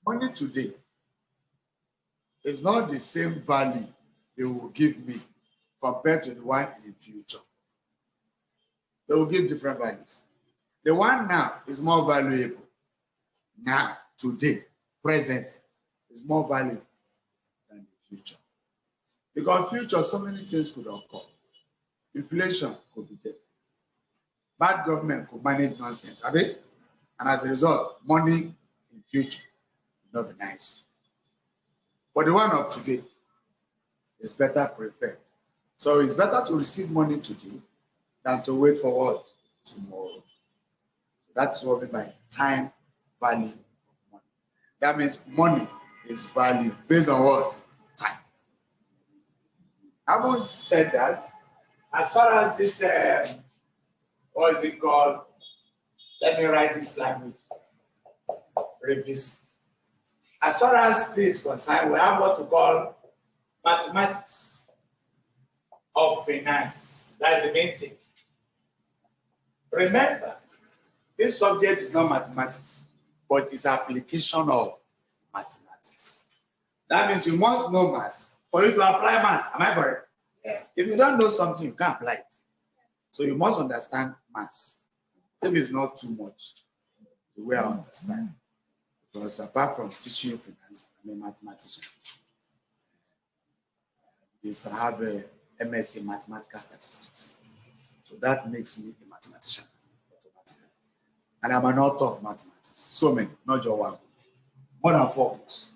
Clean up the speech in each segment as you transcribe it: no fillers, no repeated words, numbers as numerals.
Money today is not the same value they will give me compared to the one in future. They will give different values. The one now is more valuable. Now, today, present, is more valuable than the future. Because in future, so many things could occur. Inflation could be there. Bad government could manage nonsense. And as a result, money in future will not be nice. But the one of today is better preferred. So it's better to receive money today than to wait for what? Tomorrow. That's what we mean by time value of money. That means money is value based on what? Time. Having said that, as far as this, what is it called? Let me write this language. Revisit. As far as this is concerned, we have what we call mathematics of finance. That's the main thing. Remember, this subject is not mathematics, but it's application of mathematics. That means you must know maths for you to apply maths. Am I correct? Yeah. If you don't know something, you can't apply it. So you must understand maths. If it's not too much, the way I understand. Because apart from teaching you finance, I'm a mathematician. I have a MSc in mathematical statistics. So that makes me a mathematician automatically. And I'm an author of mathematics. So many, not just one book. More than 4 books,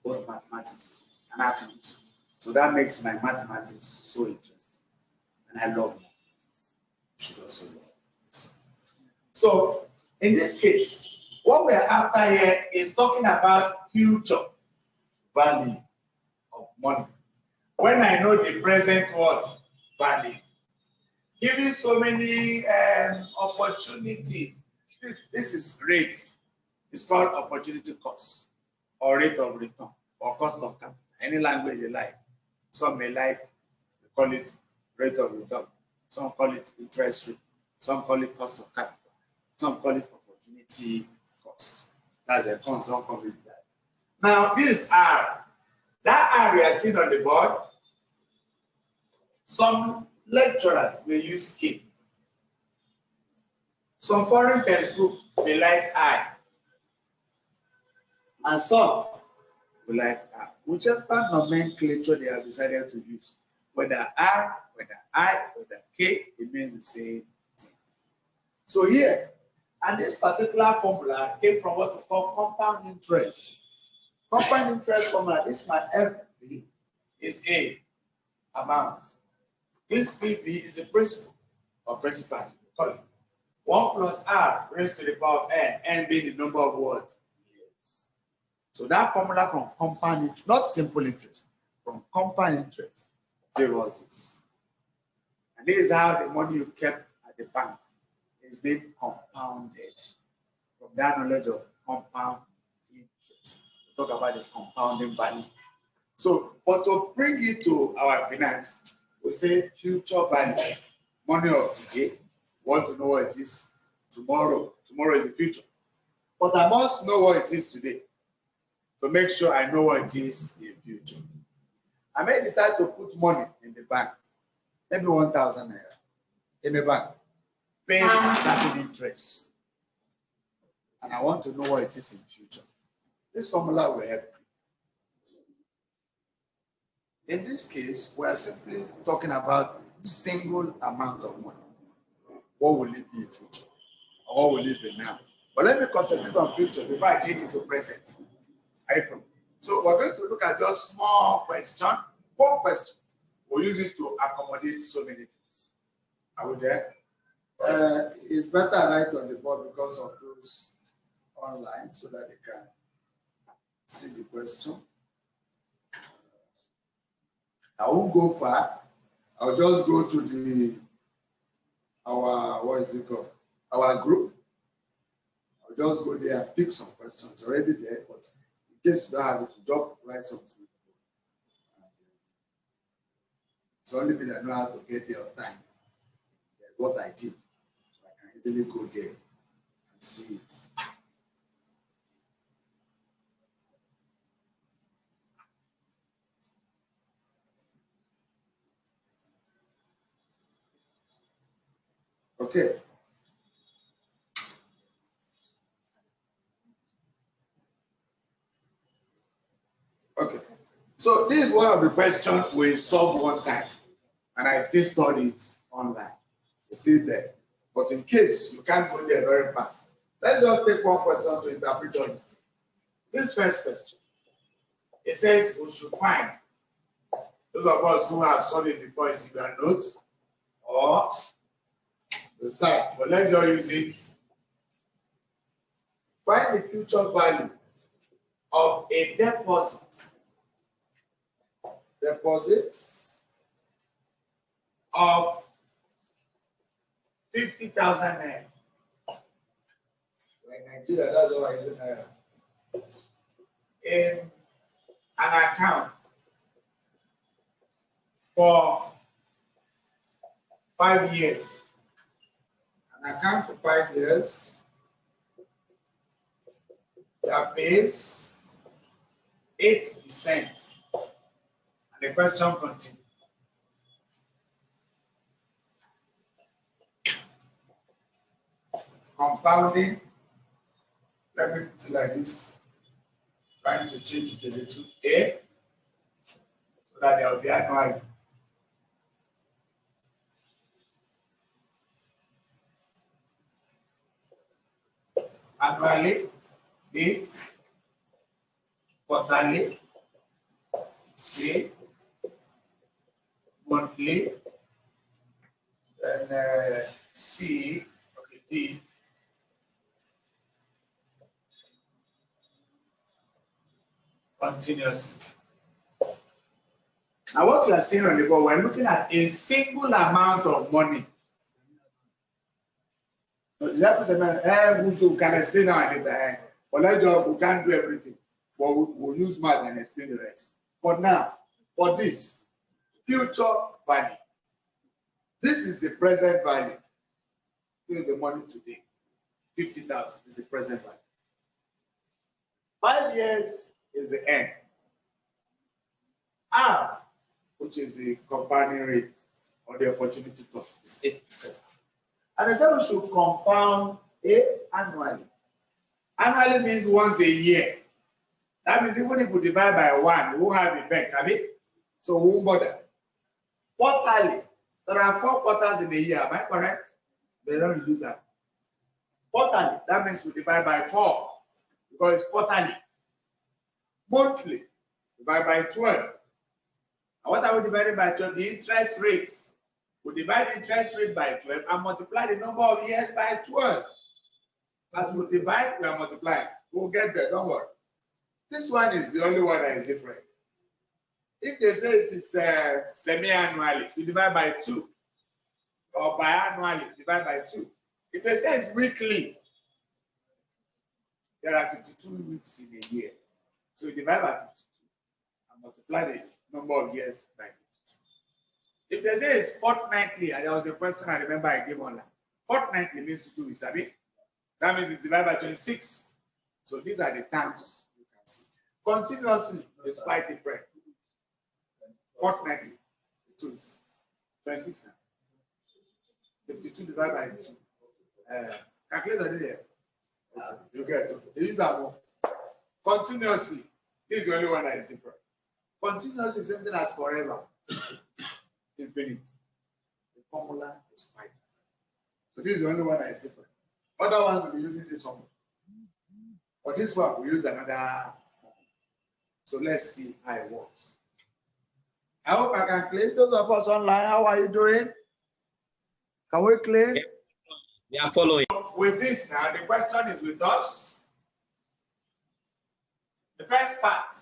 both mathematics and accounting. So that makes my mathematics so interesting. And I love mathematics. You should also love it. So in this case, what we're after here is talking about future value of money. When I know the present what? Value. Giving so many opportunities. This is great. It's called opportunity cost or rate of return or cost of capital. Any language you like. Some may like, they call it rate of return. Some call it interest rate. Some call it cost of capital. Some call it opportunity cost. That's a cons, don't call it that. Now, this R. That R we are seeing on the board. Some lecturers will use K. Some foreign textbooks will like I. And some will like R. Whichever nomenclature they have decided to use, whether R, whether I, whether K, it means the same thing. So here, and this particular formula came from what we call compound interest. Compound interest formula, this is my FP, is A, amount. This PV is a principal or principal. 1 plus R raised to the power of n being the number of what? Years. So that formula from compound interest, not simple interest, from compound interest, gave us this. And this is how the money you kept at the bank is being compounded. From that knowledge of compound interest, we talk about the compounding value. So, but to bring it to our finance, we say future value, money of today. Want to know what it is tomorrow. Tomorrow is the future. But I must know what it is today to make sure I know what it is in the future. I may decide to put money in the bank, maybe 1,000 naira in the bank, paying certain interest. And I want to know what it is in future. This formula will help me. In this case, we are simply talking about single amount of money. What will it be in future? Or what will it be now? But let me concentrate on future before I take it to present. So we're going to look at just small question. One question. We'll use it to accommodate so many things. Are we there? It's better I write on the board because of those online so that they can see the question. I won't go far. I'll just go to our group. I'll just go there and pick some questions. It's already there, but in case you don't have it, just write something. It's only me that know how to get there on time. That's what I did. So I can easily go there and see it. Okay. Okay. So this is one of the questions we solved one time, and I still study it online. It's still there. But in case you can't go there very fast, let's just take one question to interpret all this. This first question, it says we should find, those of us who have studied before is in their notes or the site, but let's just use it. Find the future value of a deposit. Deposits of 50,000 naira. Like Nigeria, that's all I say naira. In an account for 5 years. An account for 5 years that pays 8%. And the question continues. Compounding, let me put it like this, trying to change it a little A, so that there will be annually. Annually, B, quarterly, C, monthly, then C, okay, D, continuously. Now, what you are seeing on the board, we're looking at a single amount of money. So we can explain now at the time. For that job, we can't do everything, but we'll use math and explain the rest. But now, for this, future value. This is the present value. This is the money today. 50,000 is the present value. 5 years is the end. R, which is the compounding rate or the opportunity cost, is 8%. And I said we should compound annually. Annually means once a year. That means even if we divide by 1, we won't have effect, have it? So we won't bother. Quarterly. There are 4 quarters in a year, am I correct? They don't reduce that. Quarterly, that means we divide by 4 because it's quarterly. Monthly, divide by 12. And what are we dividing by 12? The interest rates. We divide the interest rate by 12 and multiply the number of years by 12. As we divide, we are multiplying. We'll get there, don't worry. This one is the only one that is different. If they say it is semi-annually, you divide by 2. Or biannually, divide by 2. If they say it's weekly, there are 52 weeks in a year. So you divide by 52 and multiply the number of years by 52. If they say it's fortnightly, and there was a question I remember I gave online. Fortnightly means 2 weeks, abi? That means it's divided by 26. So these are the terms you can see. Continuously is quite different. Fortnightly is 2 weeks. 26 now. 52 divided by 2. Calculator there. You get it. These are more. Continuously. This is the only one that is different. Continuously is something as forever. Infinite. The formula is quite different. So this is the only one that is different. Other ones will be using this one. For this one, we use another. So let's see how it works. I hope I can claim. Those of us online, how are you doing? Can we claim? We are following. With this now, the question is with us. The first part,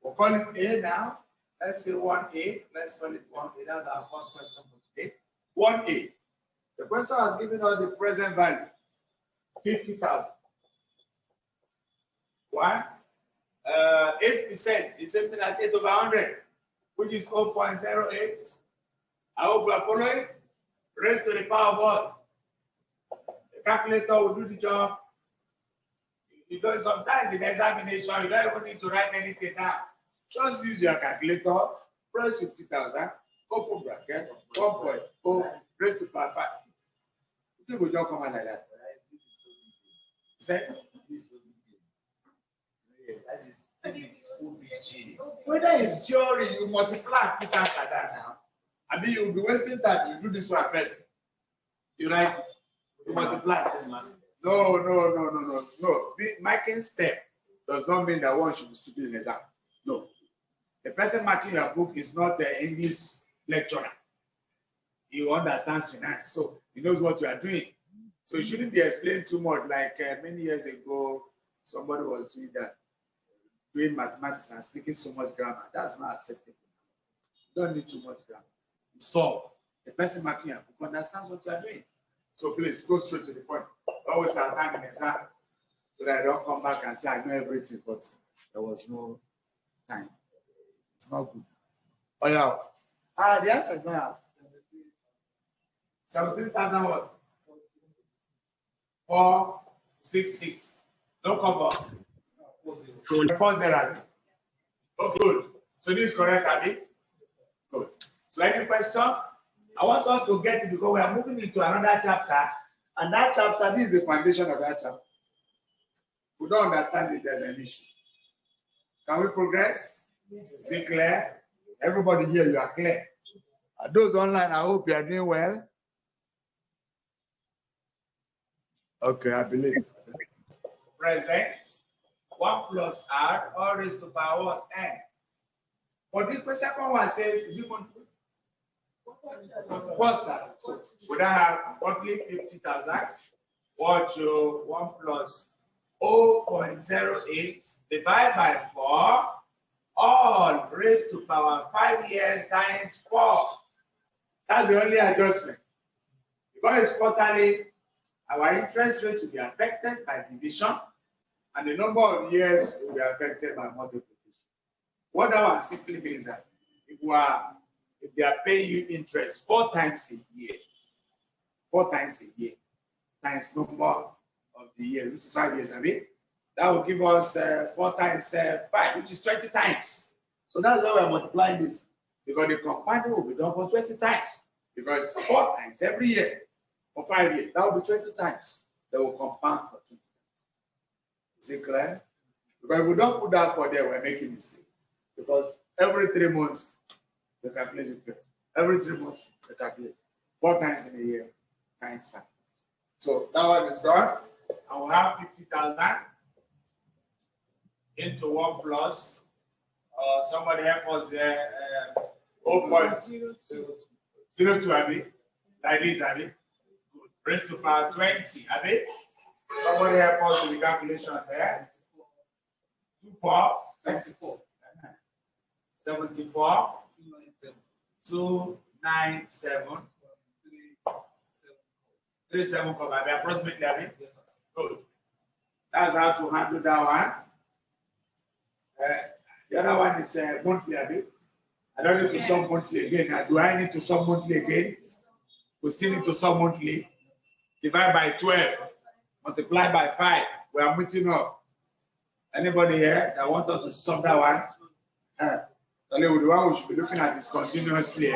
we'll call it A now. Let's say 1A. Let's call it 1A. That's our first question for today. 1A. The question has given us the present value, 50,000. 1. 8% is something like 8 over 100, which is 0.08. I hope you are following. Raised to the power of what? The calculator will do the job. You know, sometimes in examination, you don't even need to write anything down. Just use your calculator, press 50,000, open bracket, 1.08. raised to power 5. You think we don't come out like that? Say? Whether it's theory, you multiply, put answer that now. I mean, you'll be wasting time. You do this one first. You write it. You multiply. No. Marking step does not mean that one should be stupid in exam. No. The person marking your book is not an English lecturer. He understands finance, so he knows what you are doing. So you shouldn't be explaining too much. Like many years ago, somebody was doing that, doing mathematics and speaking so much grammar. That's not acceptable. You don't need too much grammar. You solve. The person marking your book understands what you are doing. So please go straight to the point. Always have time in exam so that I don't come back and say I know everything, but there was no time. It's not good. Oh yeah. The answer is not 73,000 what? 466. No cover. 40. Okay, good. So this is correct, Abby? Good. So any question? I want us to get it because we are moving into another chapter, and that chapter, this is the foundation of that chapter. If we don't understand it, there's an issue. Can we progress? Is it clear? Everybody here, you are clear. Those online, I hope you are doing well. Okay, I believe. Present. 1 plus r, all raised to power what? N. But the second one says, is it quarter? So would I have roughly 50,000? Watch 1 plus 0.08 divided by 4, all raised to power 5 years times 4. That's the only adjustment. Because it's quarterly, our interest rate will be affected by division, and the number of years will be affected by multiplication. What that one simply means that if they are paying you interest 4 times a year, 4 times a year, times number of the year, which is 5 years, I mean, that will give us 4 times 5, which is 20 times. So that's why we're multiplying this, because the compounding will be done for 20 times. Because 4 times every year for 5 years, that will be 20 times. They will compound for 20 times. Is it clear? Because if we don't put that for there, we're making mistake. Because every 3 months, they calculate interest. Every 3 months, they calculate 4 times in a year times 5. So that one is done. I will have 50,000 into 1 plus. Somebody help us there. 0.02, Abby. Like this, Abby. Good. Raised to power 20, Abby. Somebody help us with the calculation there. 2 power 74. 74. 297. 37 cover. Abby. Approximately, Abby. Good. That's how to handle that one. The other one is monthly, Abby. I don't need to sum monthly again. Now, do I need to sum monthly again? We still need to sum monthly. Divide by 12. Multiply by 5. We are meeting up. Anybody here that wants us to sum that one? The one we should be looking at is continuously.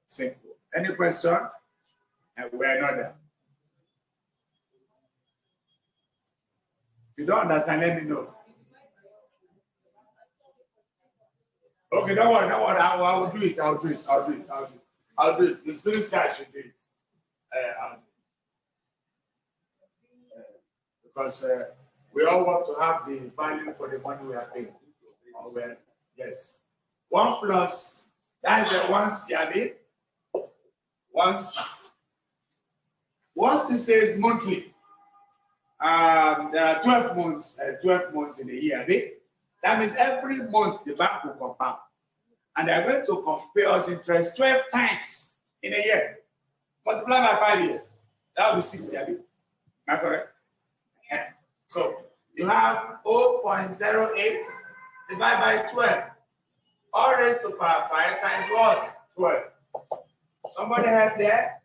Simple. Any question? We are not there. If you don't understand, let me know. Okay, don't worry. I will do it. I'll do it. The spirit says I should do it. I'll do it. Because we all want to have the value for the money we are paying. Well, yes. 1 plus, that is a 1 CRB. Once it says monthly, there are 12 months in a year. That means every month the bank will compound. And they are going to compare us interest 12 times in a year. Multiply by 5 years. That will be 60. Am I correct? Yeah. So you have 0.08 divided by 12. All raised to power 5 times what? 12. Somebody have there?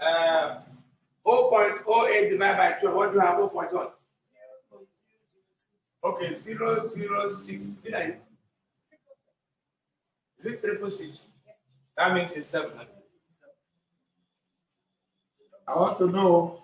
0.08 divided by 12. What do you have? 0.what? Okay, 006. See that? Is it 666? That means it's 700. I want to know.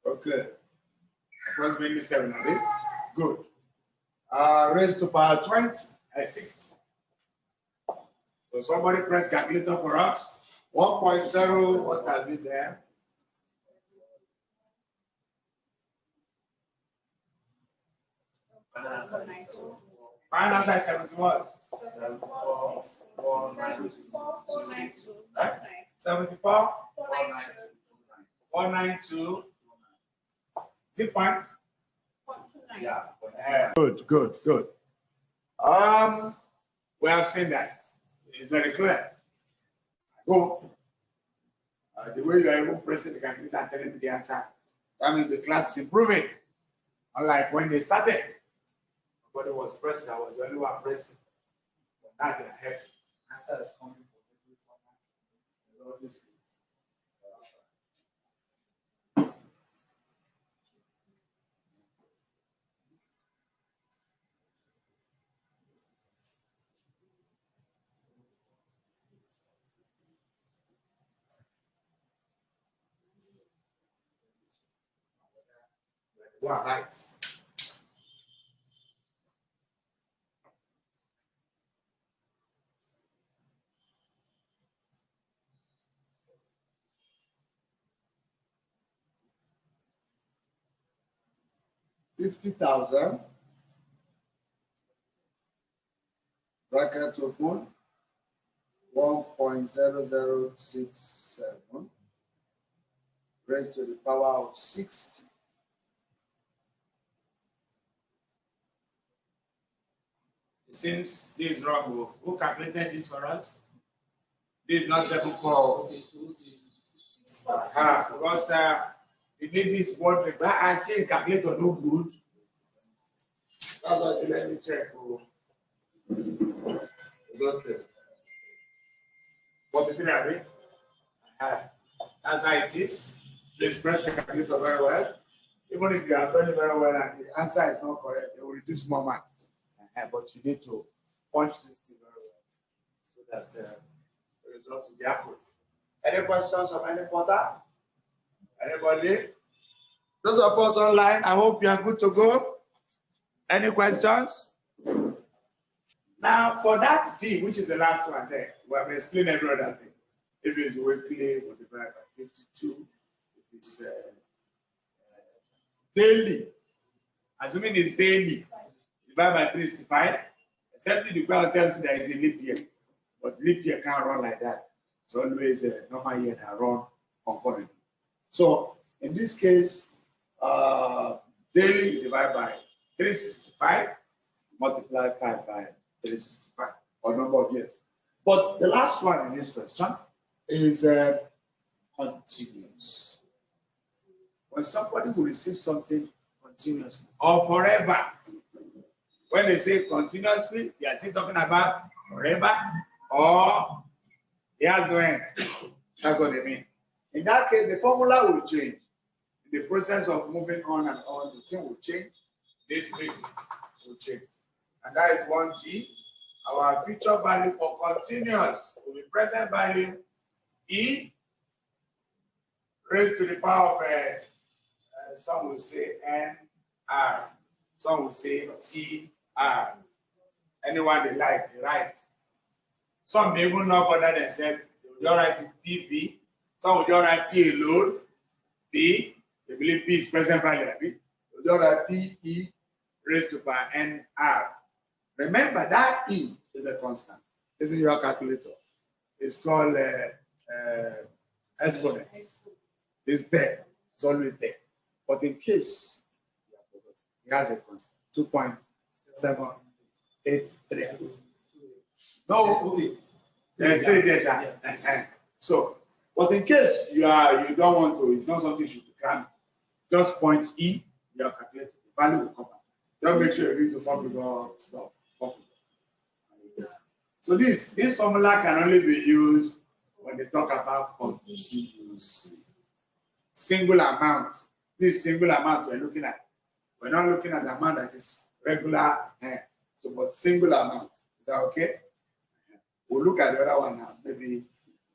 Okay. Approximately 700. Good. Raised to power 20 at 60. So somebody press calculator for us. 1.0, what have you there? Final answer is 70 what? 74? 192. Is it point? Yeah. Good. We have seen that. It's very clear. Go. The way you are even pressing the calculator and telling me the answer, that means the class is improving. Unlike when they started, nobody was pressing, I was the only one pressing. But now they are happy. Answer is coming from everyone. You are right. $50,000 bracket open 1.0067 raised to the power of 60. It seems this is wrong. Who calculated this for us? This is not 74. Because you need this word, but actually calculator no good. That's why let me check. It's okay. 43, Abby. That's how it is. Please press the calculator very well. Even if you are very well and the answer is not correct, they will reduce more mark. But you need to punch this thing very well so that the result will be accurate. Any questions of any porter? Anybody? Those of us online, I hope you are good to go. Any questions? Now, for that D, which is the last one there, we have explained every other thing. If it's weekly, multiplied by 52. If it's daily, assuming it's daily, divided by 365, except the crowd tells you there is a leap year. But leap year can't run like that. It's always a normal year that run concurrently. So in this case, daily divided by 365, multiply 5 by 365, or number of years. But the last one in this question is continuous. When somebody will receive something continuously or forever, when they say continuously, they are still talking about forever or it has no end. That's what they mean. In that case, the formula will change. In the process of moving on and on, the thing will change. This rate will change. And that is 1G. Our future value for continuous will be present value E raised to the power of, some will say NR, some will say TR. Anyone they like, they write. Some may even know better themselves. They will just write PP. Some will just write P alone. P, they believe P is present value. They will just write PE raised to power NR. Remember that E is a constant. This is your calculator. It's called exponent. It's there. It's always there. But in case it has a constant, 2.783. No, okay. There's 3 there. So But in case you don't want to, it's not something you should be cramming. Just point E, you are calculating. The value will come out. Just make sure you use the formula stuff. So this formula can only be used when they talk about continuously. Single amount. This single amount we're looking at. We're not looking at the amount that is regular. So, but single amount. Is that okay? We'll look at the other one now. Maybe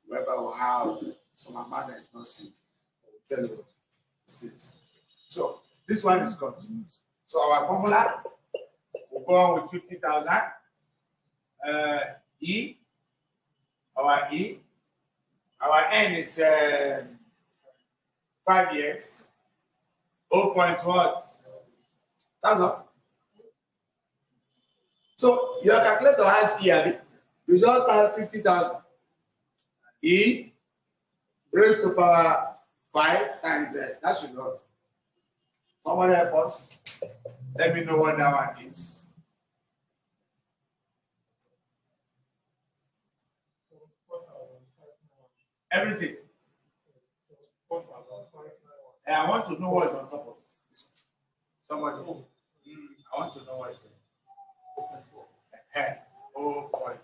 whoever will have some amount that is not single. We'll tell you what it is. So this one is continuous. So our formula will go on with 50,000. E. Our N is 5 years. 0. What? That's all. So your calculator has E. You just have 50,000. E raised to power 5 times Z. That should not. Someone help us. Let me know what that one is. Everything. And I want to know what's on top of this. Somebody. I want to know what is it. 0.4.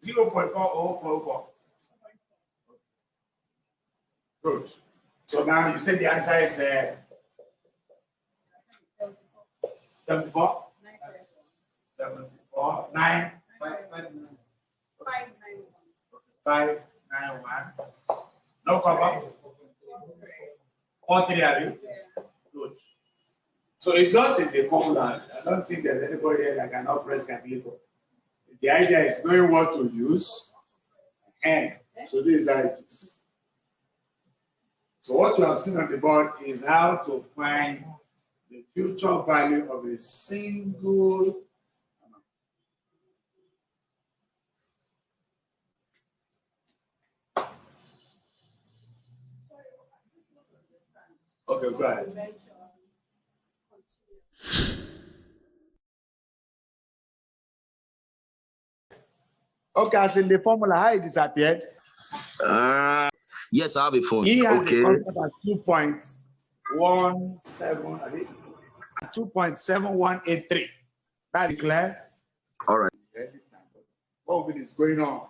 0.4 or 0.4. Good. So now you said the answer is 74? 74. 9? 591. No cover? 43, are you? Good. So it's just in the formula. I don't think there's anybody here that cannot press calculator. The idea is knowing what to use. And so this is how it is. So what you have seen on the board is how to find the future value of a single amount. Okay, go ahead. Okay, as in the formula, how it disappeared? Yes, I'll be phone. He has a constant at 2.17, 2.7183. That's clear? All right. What is going on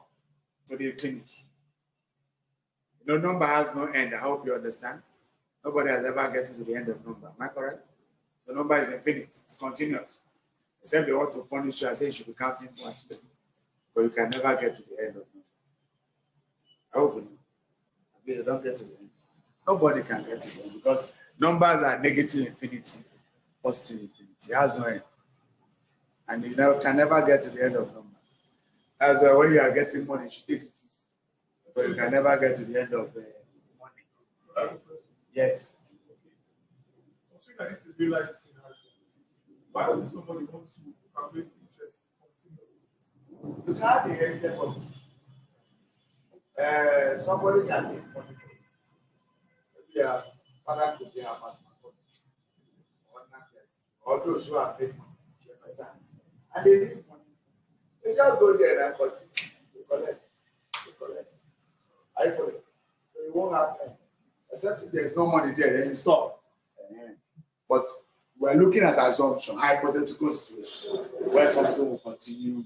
to the infinity? No number has no end. I hope you understand. Nobody has ever gotten to the end of number. Am I correct? So number is infinite. It's continuous. Except they want to punish you and say you should be counting much. But you can never get to the end of number. I hope you know. You don't get to the end. Nobody can get to the end because numbers are negative infinity, positive infinity. It has no end. And you can never get to the end of number. That's why when you are getting money, you should take it easy. But you can never get to the end of money. Yes. This is real life scenario. Why would somebody want to calculate interest continuously? You can't be anything for it. Somebody can make money. Yeah, father could be a or those who are paid money. You understand? And they need money. They just go there and continue to collect. I for it. So you won't have time. Except if there's no money there, then you stop. But we're looking at assumption, hypothetical situation, where something will continue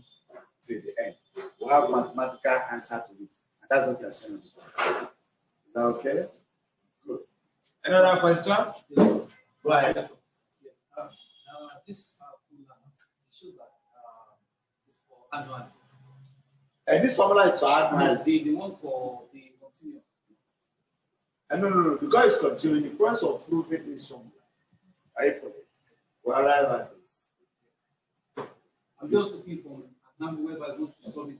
till the end. We'll have mathematical answer to it. And that's what you're saying. Is that okay? Good. Another question? Go ahead. This formula shows that it's for annual. And this formula is for annual. The one for the continuous. No. Because it's continuing, the process of proving this formula. I for it. We'll arrive at this. I'm just looking for a number whereby I want to solve it.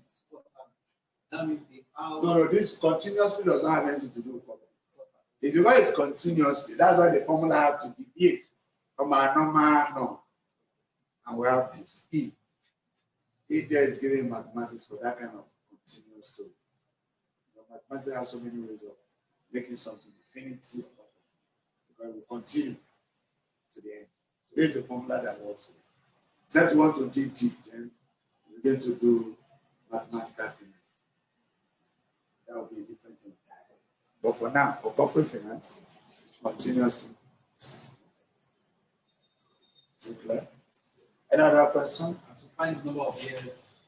That means the hour. No, this continuously does not have anything to do with problem. If you it's continuously, that's why the formula have to deviate from our normal norm. And we have this E. E there is given mathematics for that kind of continuous story. Mathematics has so many ways of making something infinity, because we continue to the end. So this is the formula that works. Except you want to dig deep, then we're going to do mathematical things. That will be a different thing. But for now, for corporate finance, continuously. Any other question? How to find the number of years,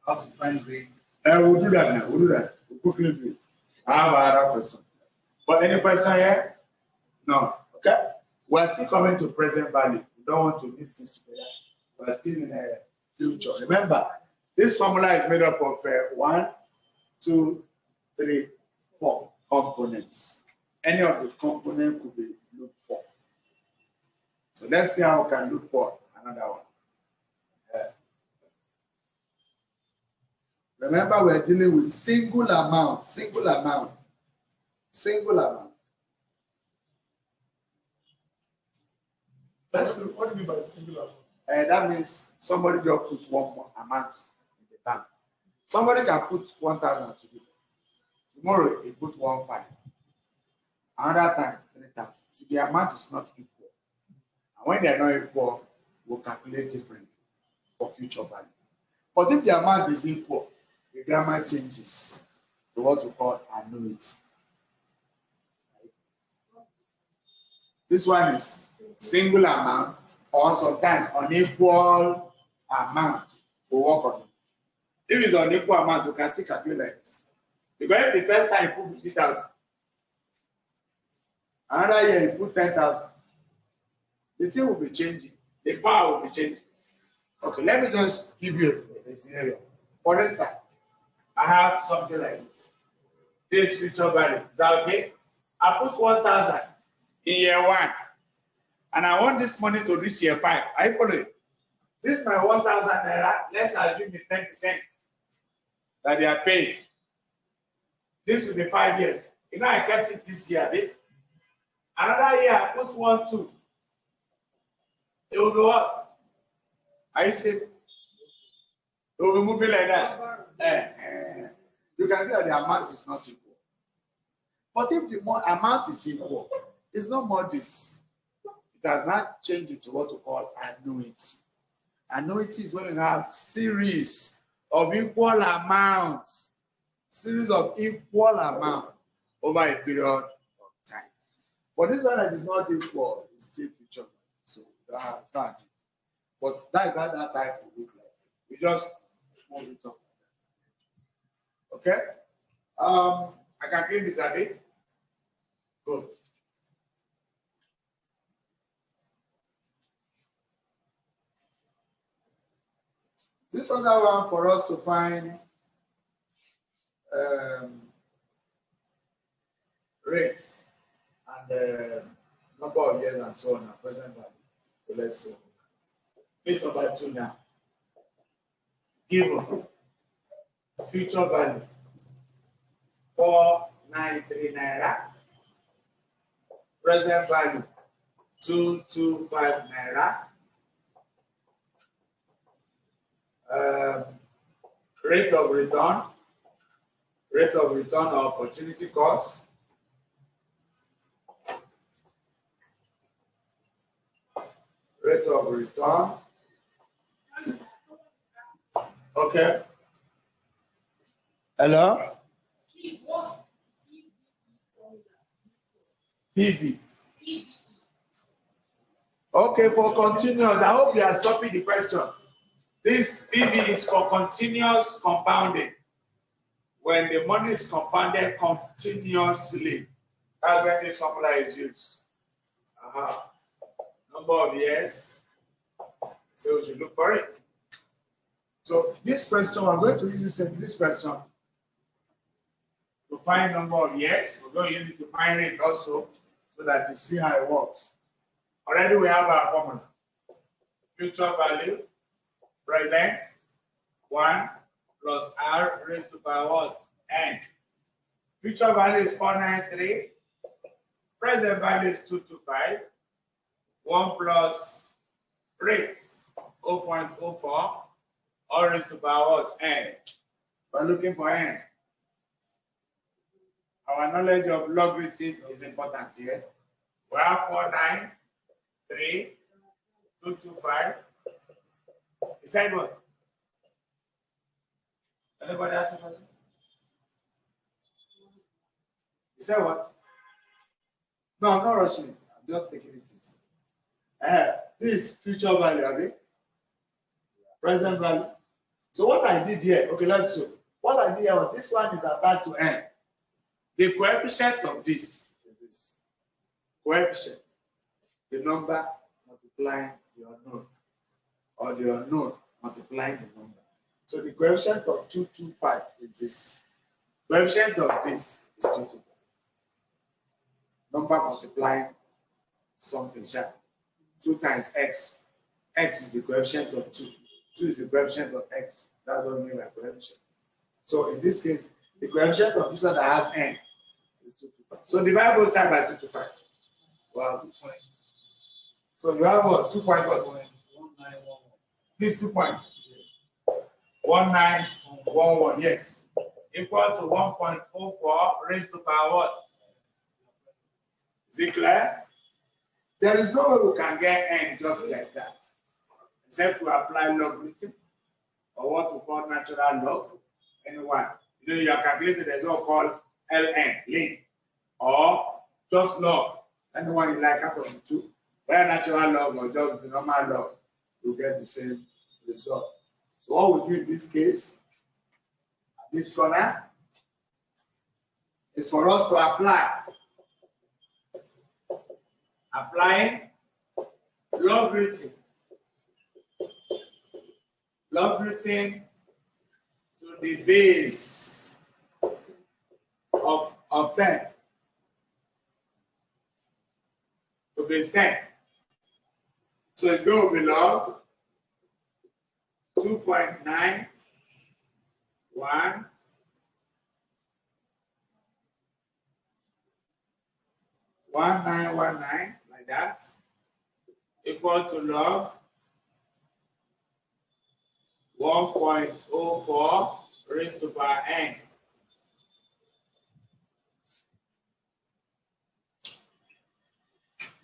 how to find rates. We'll do that now. We'll do that. We'll quickly do it. I have another question. But any question here? No. Okay. We're still coming to present value. We don't want to mix this together. We're still in a future. Remember, this formula is made up of 1, 2, 3, 4 components. Any of the components could be looked for. So let's see how we can look for another one. Remember, we're dealing with single amount. What do you mean by single amount? That means somebody just put one more amount in the bank. Somebody can put 1,000 today. Tomorrow, he put 1,500. Another time, 3,000. So the amount is not equal. And when they're not equal, we'll calculate differently for future value. But if the amount is equal, the grammar changes to what we call annuity. This one is single amount or sometimes unequal amount. We'll work on it. If it's unequal amount, we can still calculate like this. Because if the first time you put 50,000, another year you put 10,000, the thing will be changing. The power will be changing. Okay, let me just give you a scenario. For instance, I have something like this. This future value. Is that okay? I put 1,000 in year 1. And I want this money to reach year 5. Are you following? This is my 1,000 naira. Let's assume it's 10% that they are paying. This will be 5 years. You know, I kept it this year. Right? Another year, I put 1, 2. It will be what? Are you seeing? It will be moving like that. You can see that the amount is not equal. But if the amount is equal, it's not more this. It has not changed into what we call annuity. Annuity is when you have series of equal amounts. Series of equal amount over a period of time. But this one that is not equal is still future. So you have that. But that is how that type will look like. We just move it up. Okay? I can clean this a bit. Good. This other one for us to find rates and number of years and so on at present value. So let's see. Page number 2 now. Given future value 493 naira. Present value 225 naira. Rate of return or opportunity cost. Rate of return. Okay. Hello? PV. Okay, for continuous, I hope you are stopping the question. This PV is for continuous compounding. When the money is compounded continuously, that's when this formula is used. Number of years. So we should look for it. So this question, I'm going to use this question to find number of years. We're going to use it to find rate also, so that you see how it works. Already we have our formula. Future value, present, 1 plus R raised to power what? N. Future value is 493. Present value is 225. 1 plus rates, 0.04. All raised to power what? N. We're looking for N. Our knowledge of logarithm is important here. We have 493, 225. He said what? Anybody ask a question? You say what? No, I'm not rushing it. I'm just taking it easy. This future value, I mean, present value. So what I did here, okay, let's show. What I did here was this one is attached to n. The coefficient of this is this. Coefficient. The number multiplying the unknown, or the unknown multiplying the number. So the coefficient of 225 is this. Coefficient of this is 225. Number multiplying something sharp. 2 times x. X is the coefficient of 2. 2 is the coefficient of x. That's what I mean by coefficient. So in this case, the coefficient of this one that has n is 225. So divide both sides by 225. Wow. So you have what? 2 point what? This 2 point. 1911, yes. Equal to 1.04 raised to power what? Is it clear? There is no way we can get n just like that. Except we apply logarithm or what we call natural log. Anyone. You know, you are calculating there's what called ln, ln, or just log. Anyone you like out of the two. Whether natural log or just the normal log, you get the same result. So what we do in this case, at this corner, is for us to applying logarithm to the base of 10. To base 10. So it's going to be log 2.91 1919 like that, equal to log 1.04 raised to power n.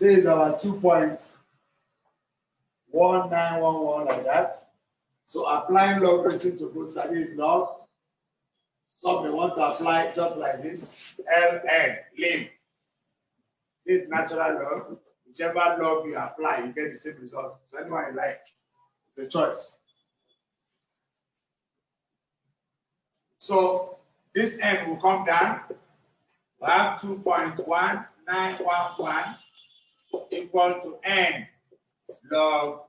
This is our 2.1911 like that. So applying logarithm to both sides is log. Some may want to apply just like this, ln, ln. This is natural log. Whichever log you apply, you get the same result. So anyone you like, it's a choice. So this n will come down. We have 2.1911 equal to n log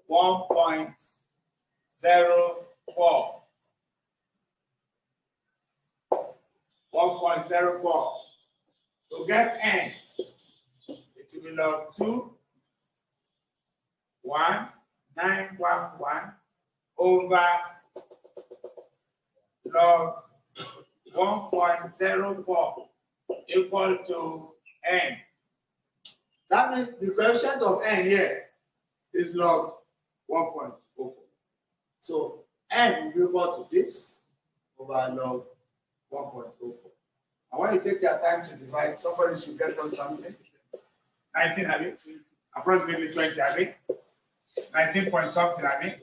1.04. 1.04. To get n, it will be log 2.1911 over log 1.04 equal to n. That means the coefficient of n here is log 1.04. So n will be equal to this over log 1.04. And when you take your time to divide, somebody should get us something. 19, I mean, approximately 20, I mean, 19 point something, I mean,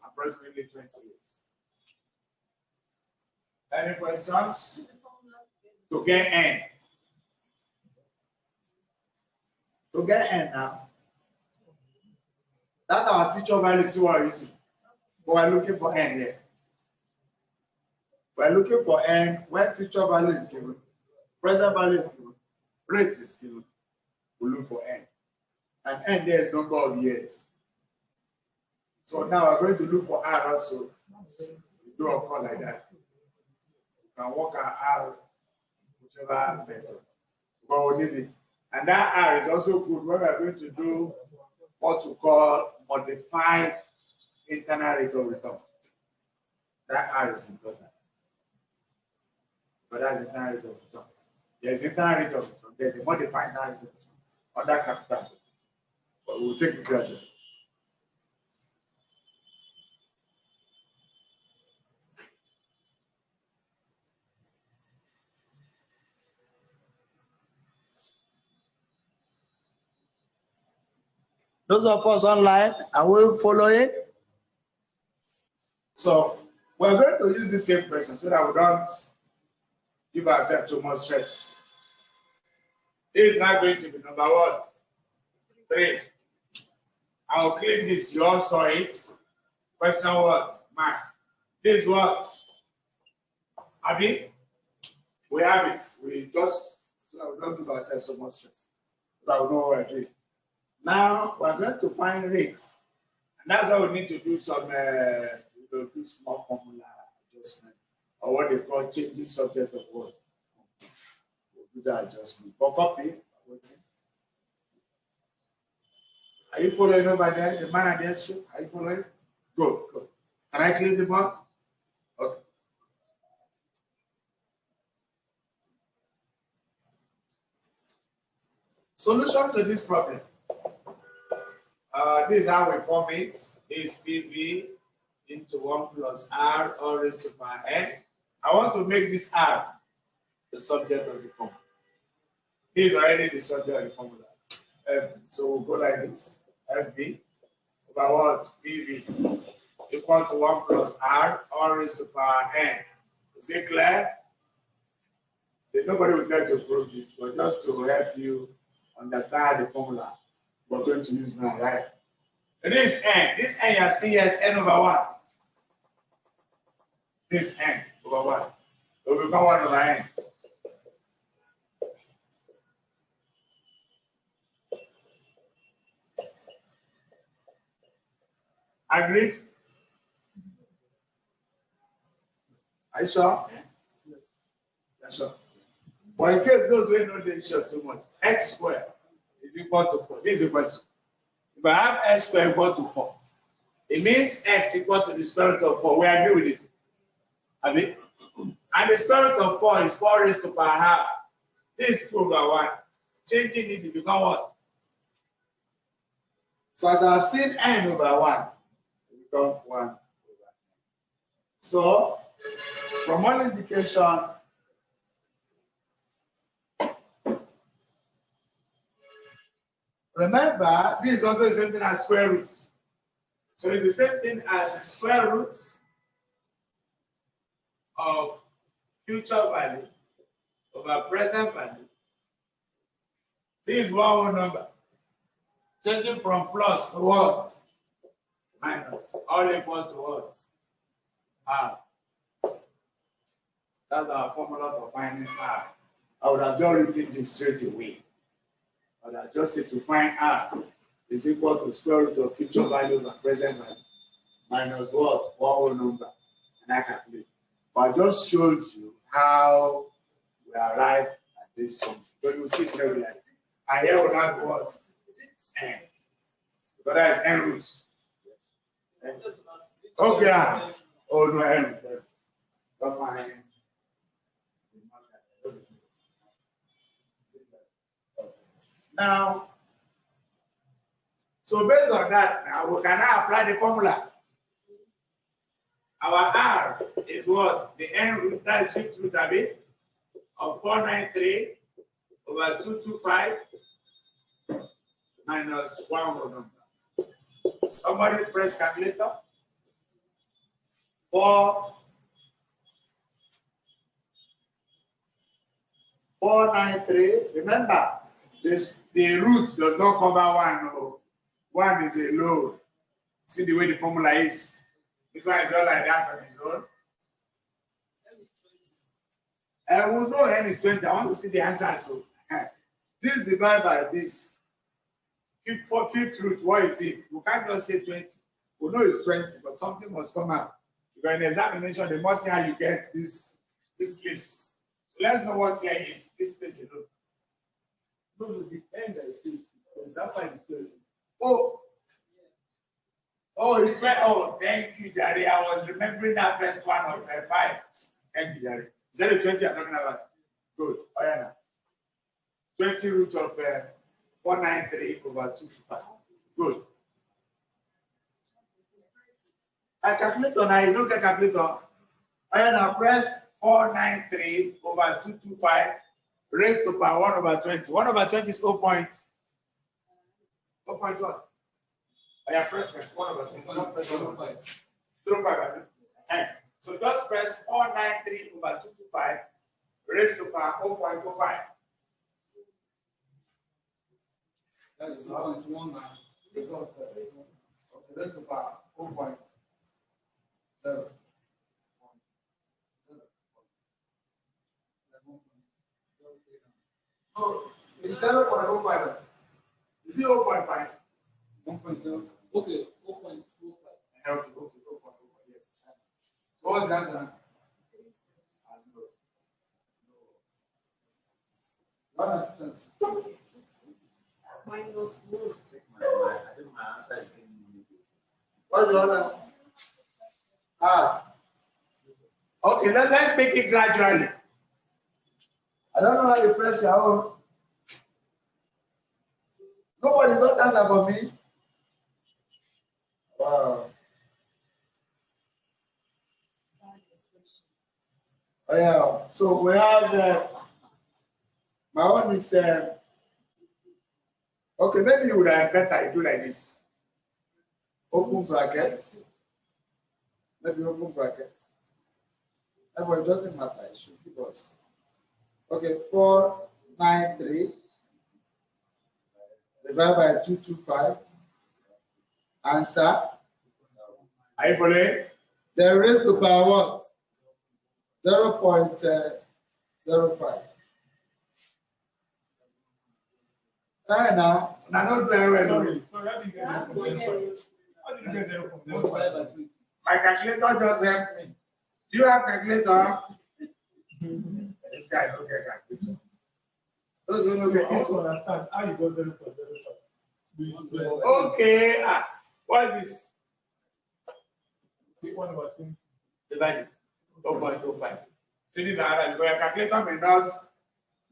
approximately 20 years. Any questions? To get n. To get n now. That's our future value still we're using. But we're looking for n here. We're looking for n when future value is given, present value is given, rate is given. We look for n. And n there is number of years. So now we're going to look for r also. We do a call like that. You can work on r, whichever method. But we need it. And that r is also good when we're going to do what we call modified internal rate of return. That r is important. But that's internal rate of return. There's internal rate of return. There's a modified internal rate of return under capital. But we'll take it gradually. Those of us online, are we following? So we're going to use the same question so that we don't give ourselves too much stress. This is not going to be number what? 3. I'll clean this. You all saw it. Question what? Mark. This is what? Abi? We have it. We just, so that we don't give ourselves so much stress. So that we know what we're doing. Now, we're going to find rates. And that's how we need to do some, do small formula adjustment. Or what they call changing subject of word. We'll do that adjustment. For copy, waiting. Are you following over there? The man at the issue? Are you following? Good, good. Can I clean the board? Okay. Solution to this problem. This is how we form it. Is PV into 1 plus R all raised to power n. I want to make this R the subject of the formula. This is already the subject of the formula. So we'll go like this. FV over what? PV equal to 1 plus R all raised to power n. Is it clear? Nobody will try to prove this, but just to help you understand the formula we're going to use now, right? And this n you see as n over 1. This n over 1. It will become 1 over n. Agreed? Are you sure? Yes. Yes, sure. But in case those who know this sure too much, x squared is equal to 4. This is the question. If I have x squared equal to 4, it means x equal to the square root of 4. We agree with this. I mean, and the square root of 4 is 4 raised to power half. This is 2 over 1. Changing this, it becomes what? So as I've seen n over 1, it becomes 1 over n. So, from one indication, remember, this is also the same thing as square roots. So it's the same thing as the square roots of future value over present value. This is one whole number. Changing from plus to what? Minus. All equal to what? R. That's our formula for finding R. I would have just written this straight away. I would have just said to find R is equal to square root of future value over present value minus what? One whole number. And I calculate. But I just showed you how we arrive at this function. But you see it very like this. And here we have what? N. Because that is n roots. Yes. Okay. Oh no, n. Don't mind. Now, so based on that, now we can now apply the formula. Our R is what? The n root, that is fifth root of it, of 493 over 225 minus 1 whole number. Somebody press calculator. 493. Remember, the root does not cover 1. No. 1 is a load. See the way the formula is. This one is not like that on its own. And we'll know n is 20. I want to see the answer. So this divided by this. Fifth root, what is it? We can't just say 20. We know it's 20, but something must come out. Because in examination, they must see how you get this place. So let's know what here is. This place alone. No, the end that it is. That's why it's 30. Oh, it's right. Oh, thank you, Jerry. I was remembering that first one of 5. Thank you, Jerry. Is that the 20 I'm talking about? Good. Oh, yeah. 20 root of 493 over 225. Good. I calculate on I look at calculator. Oh, yeah, now press 493 over 225 raised to power 1 over 20. 1 over 20 is 0 point. 0 point what? I have pressed 1 over 20. 0.5. So just press 493 over 225 raised to power 0.05. That is 0.19. Result first. Okay, let's look at 0.0. Oh, it's 0.05. Is it 0.5? 1.0. Okay, 0.25. Help you. Okay, 0.05. Yes. So what's the answer? Minus 1. What's the other answer? Okay, let's make it gradually. I don't know how you press your own. Nobody got answer for me. Wow. Oh, yeah. So we have my one is okay, maybe you would have better do like this. Open brackets. Maybe open brackets. But it doesn't matter, it should give us. Okay, 493 divided by 225. Answer. Are you following? Then raised to power what? 0.05. Now not very well. Sorry, how did you get 0.05? My calculator just helped me. Do you have calculator? This guy don't get calculator. Those who know I also understand how you got 0.05. okay. What is this? Take 1/20. Divide it. 0.05. See, this is another because your calculator may not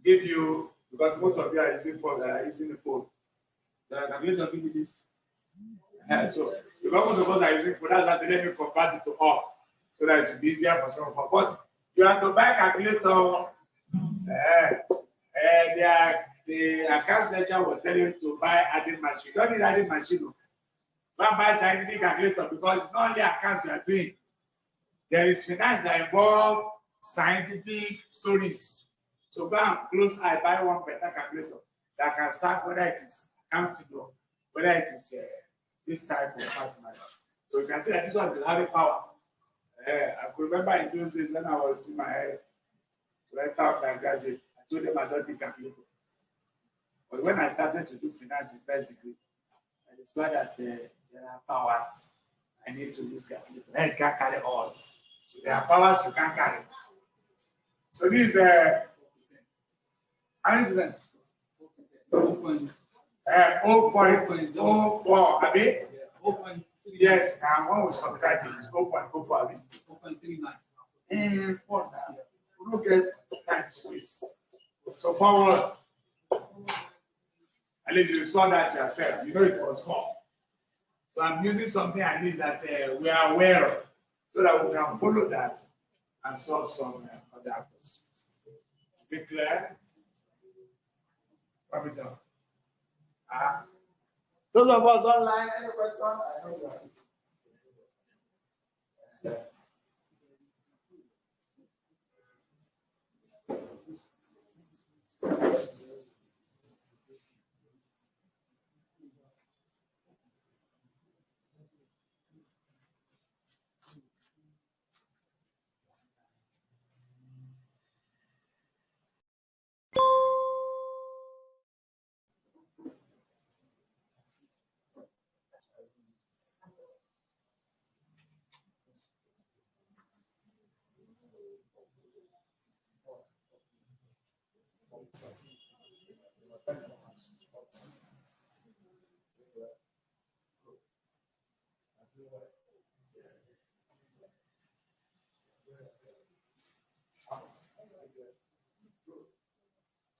give you, because most of you are using phone, using the phone. The calculator give you this. So because most of us are using phone, that's why let me convert it to all, so that it will be easier for some of us. But you have to buy a calculator. The accounts lecturer was telling you to buy adding machine. You don't need adding machine. Buy scientific calculator because it's not only accounts you are doing. There is finance that involve scientific stories. So go and close eye, buy one better calculator that can serve whether it is accounting or whether it is this type of mathematics. So you can see that this was the having power. I could remember in those days when I was in my head to enter out my graduate, I told them I don't need calculator. But when I started to do finance in first degree, I discovered that there are powers I need to use calculator. I can't carry all. So there are powers you can't carry. So this is how many percent? 0.04, I mean? 0.3. Yes, and one will subtract this is 0.04, I mean? 0.39. We don't get time to waste. So forward. At least you saw that yourself. You know it was 4. So I'm using something at least that we are aware of, so that we can follow that and solve some other questions. Is it clear? Those of us online, any question? I know you are.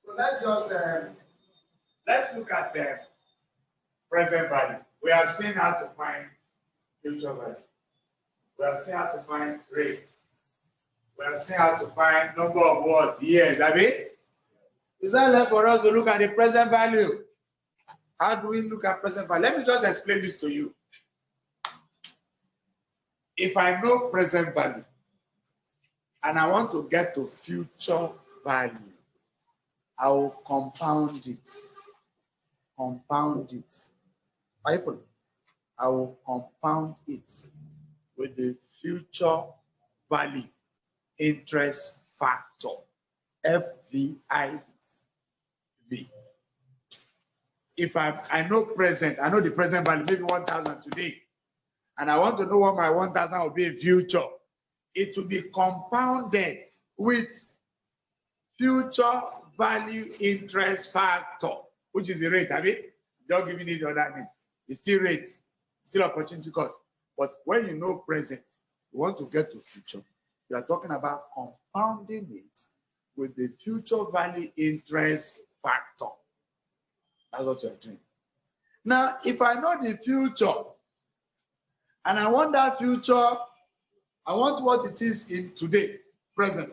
So let's look at present value. We have seen how to find future value. We have seen how to find rates. We have seen how to find number of what? Years. I mean, is that left for us to look at the present value? How do we look at present value? Let me just explain this to you. If I know present value and I want to get to future value, I will compound it. compound it. Are you following? I will compound it with the future value interest factor, FVIV. If I know the present value, maybe 1,000 today, and I want to know what my 1,000 will be in future, it will be compounded with future value interest factor, which is the rate. I mean, don't give me the other name. It's still rate, still opportunity cost. But when you know present, you want to get to future, you are talking about compounding it with the future value interest factor. That's what you're doing. Now, if I know the future, and I want that future, I want what it is in today, present.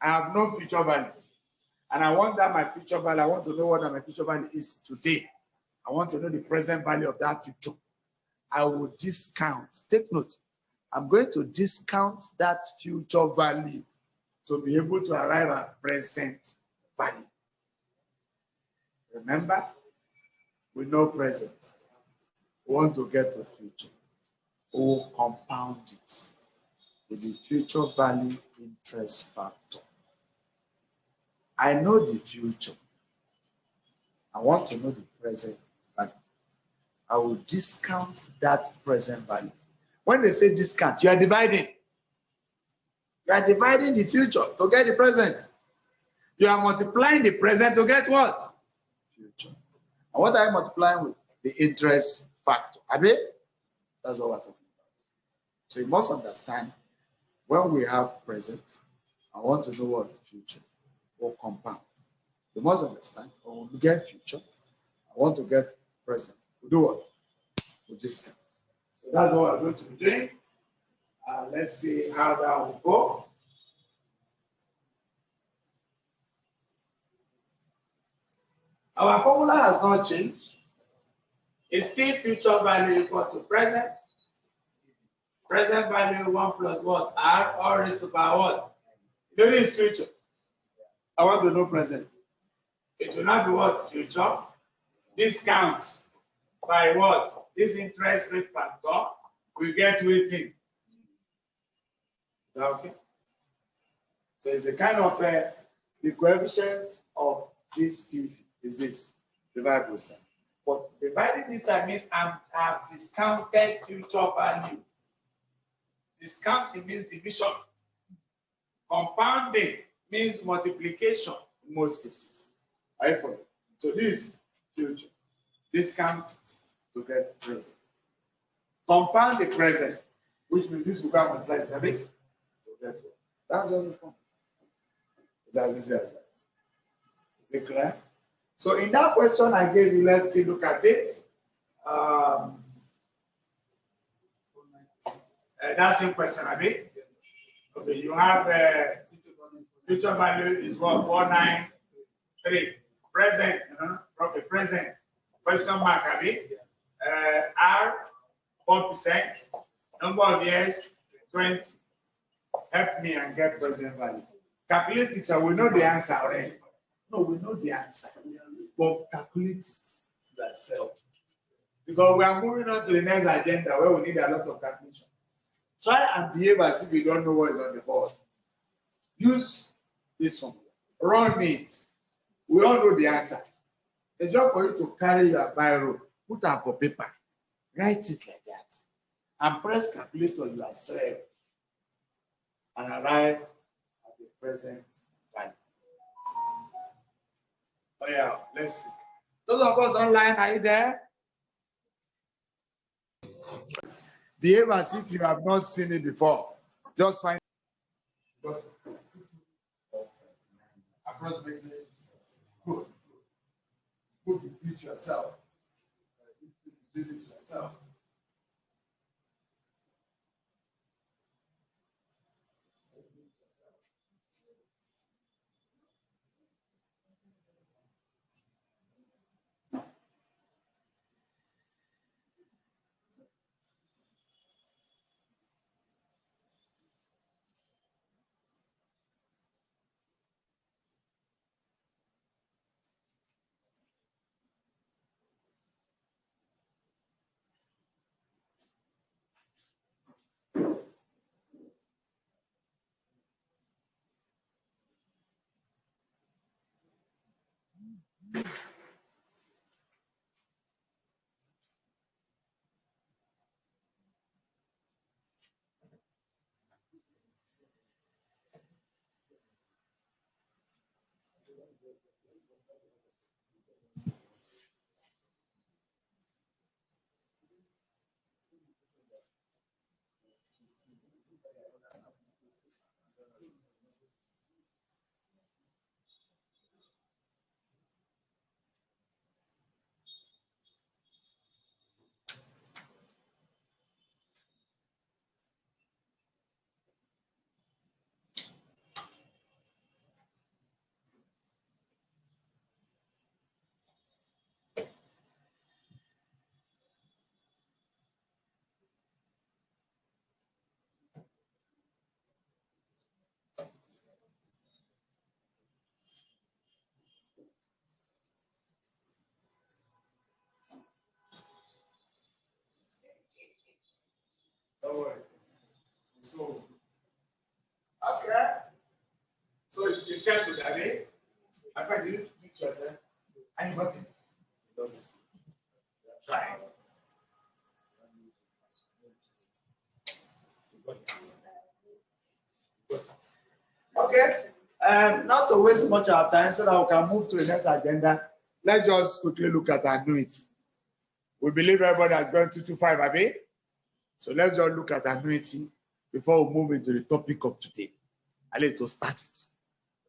I have no future value. And I want that my future value, I want to know what my future value is today. I want to know the present value of that future. I will discount. Take note. I'm going to discount that future value to be able to arrive at present value. Remember, we know present. We want to get to future. We will compound it with the future value interest factor. I know the future. I want to know the present value. I will discount that present value. When they say discount, you are dividing. You are dividing the future to get the present. You are multiplying the present to get what? Future. And what are you multiplying with? The interest factor. Abi? That's what we're talking about. So you must understand, when we have present, I want to know what the future or compound. You must understand, when we get future, I want to get present. We do what? We discount. So that's what we're going to be doing. Let's see how that will go. Our formula has not changed. It's still future value equal to present. Present value 1 plus what? R, all raised to power what? It only is future. I want to know present. It will not be what? Future. Discounts by what? This interest rate factor, we get waiting. Is that okay? So it's a kind of the coefficient of this P is this, divided by sign. But dividing this sign means I've discounted future value. Discounting means division. Compounding means multiplication in most cases. Right? So this future. Discount to get present. Compound the present, which means this will come multiply this, have it? That's all the point. It's as easy as that. Is it clear? So in that question I gave you, let's still look at it. That same question, Abi. Okay, you have future value is what? 493. Present, okay, present. Question mark, Abi. R, 4%. Number of years, 20. Help me and get present value. Calculate it, so we know the answer already. No, we know the answer. But calculate it yourself. Because we are moving on to the next agenda where we need a lot of calculation. Try and behave as if you don't know what is on the board. Use this one. Run it. We all know the answer. It's just for you to carry your biro, put up for paper, write it like that, and press calculator yourself and arrive at the present value. Oh yeah, let's see. Those of us online, are you there? Behave as if you have not seen it before. Just find approximately good. Good to teach yourself. Teach yourself. Don't worry. So, okay. So you said to Daddy, I find you need to teach yourself. And you got it. You got this. You're trying. You got it. You got it. Okay. Not to waste much of our time so that we can move to the next agenda. Let's just quickly look at annuity. We believe everybody has gone 2 to 5, Abi. So let's just look at annuity before we move into the topic of today. I'll let to start it.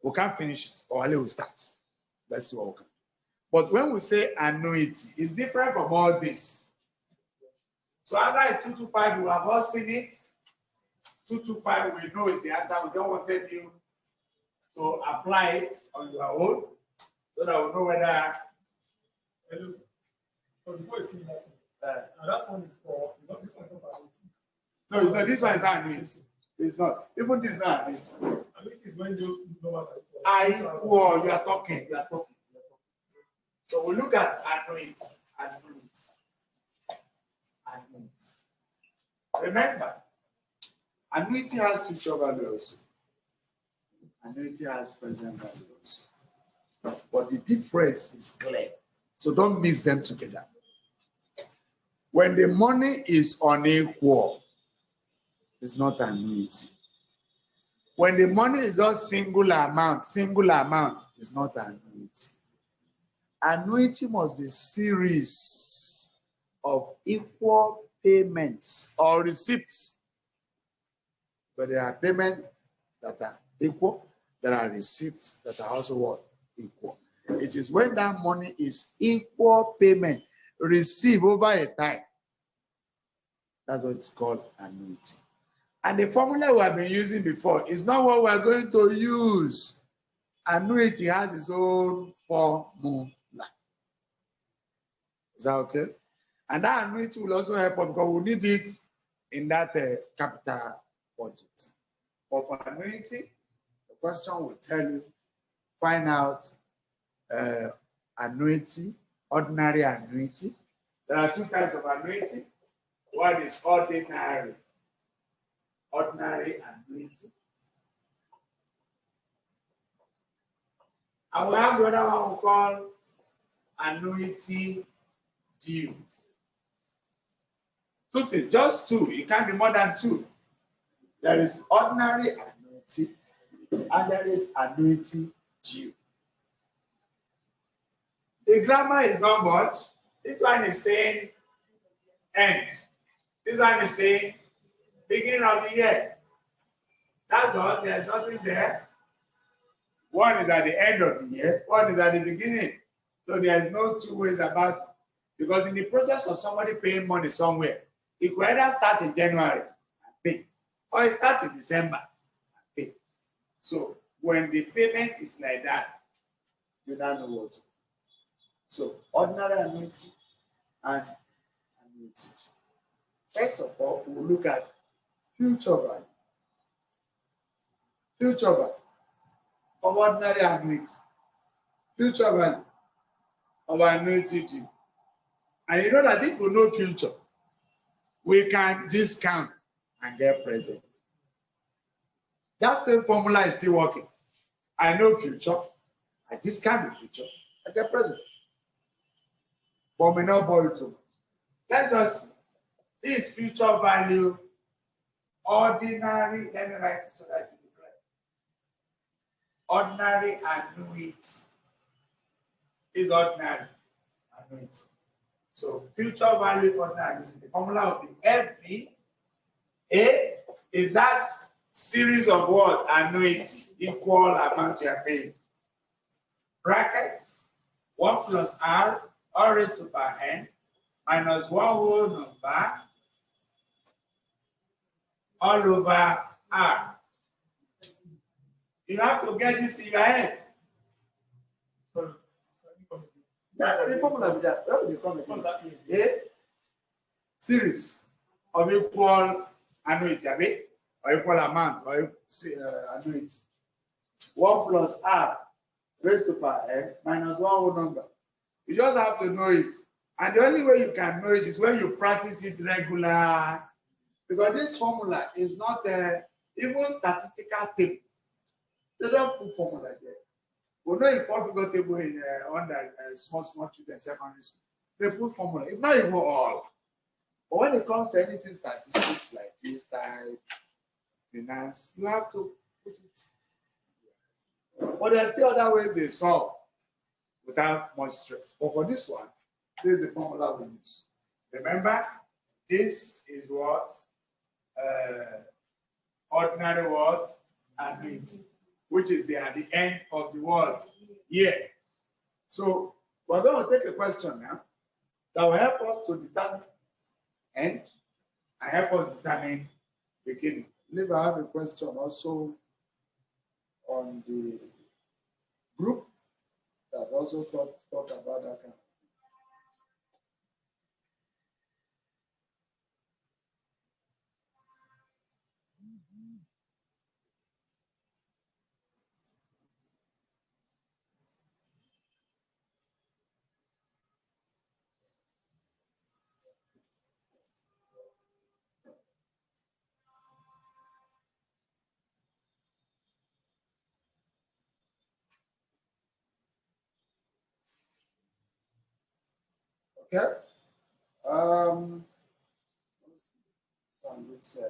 We can't finish it, or I'll start. Let's see what we can do. But when we say annuity, it's different from all this. So answer is 2 to 5. We have all seen it. 2 to 5, we know is the answer. We don't want you to apply it on your own so that we know whether. So before you finish that one, that one is for, it's not, this one is not for annuity. No, it's not. This one is not annuity. It's not. Even this is not annuity. Annuity is when those numbers are equal. You are talking. You are talking. So we look at annuity. Remember, annuity has future value also. Annuity has present value also. But the difference is clear. So don't mix them together. When the money is unequal, it's not annuity. When the money is just single amount, it's not annuity. Annuity must be series of equal payments or receipts. But there are payments that are equal, there are receipts that are also what? Equal. It is when that money is equal payment, received over a time. That's what it's called annuity. And the formula we have been using before is not what we're going to use. Annuity has its own formula. Is that okay? And that annuity will also help us because we need it in that capital budget. But for annuity, the question will tell you, find out annuity, ordinary annuity. There are 2 types of annuity. One is ordinary annuity. And we have the other one we call annuity due. 2 things, just 2. It can't be more than 2. There is ordinary annuity and there is annuity due. The grammar is not much. This one is saying end. This one is saying beginning of the year. That's all. There's nothing there. One is at the end of the year. One is at the beginning. So there is no 2 ways about it. Because in the process of somebody paying money somewhere, it could either start in January and pay, or it starts in December and pay. So when the payment is like that, you don't know what to do. So ordinary annuity and annuity. First of all, we'll look at future value. Future value of ordinary annuity. Future value of annuity due. And you know that if we know future, we can discount and get present. That same formula is still working. I know future, I discount the future, at the present. But may not borrow too much. Let us see. This future value, ordinary, let me write it so that it will be clear. Ordinary annuity is ordinary annuity. So future value ordinary annuity, the formula will be FV. A is that series of what? Annuity, equal amount you are paying. Brackets, 1 plus R, all raised to power n, minus 1 whole number, all over R. You have to get this in your head. That's the formula. That will become a series of equal annuity, or equal amount, or annuity. 1 plus R raised to power n minus 1 whole number. You just have to know it. And the only way you can know it is when you practice it regular. Because this formula is not even statistical table. They don't put formula there. We know in Portugal table in under small children secondary school. They put formula. It's not even all. But when it comes to anything statistics like this type, finance, you have to put it. But there are still other ways they solve without much stress. But for this one, this is the formula we use. Remember, this is what ordinary what annuity, which is at the end of the word year. So we're going to take a question now that will help us to determine end and help us determine beginning. I believe I have a question also on the group that also talk about that kind of thing. Okay. Some would say,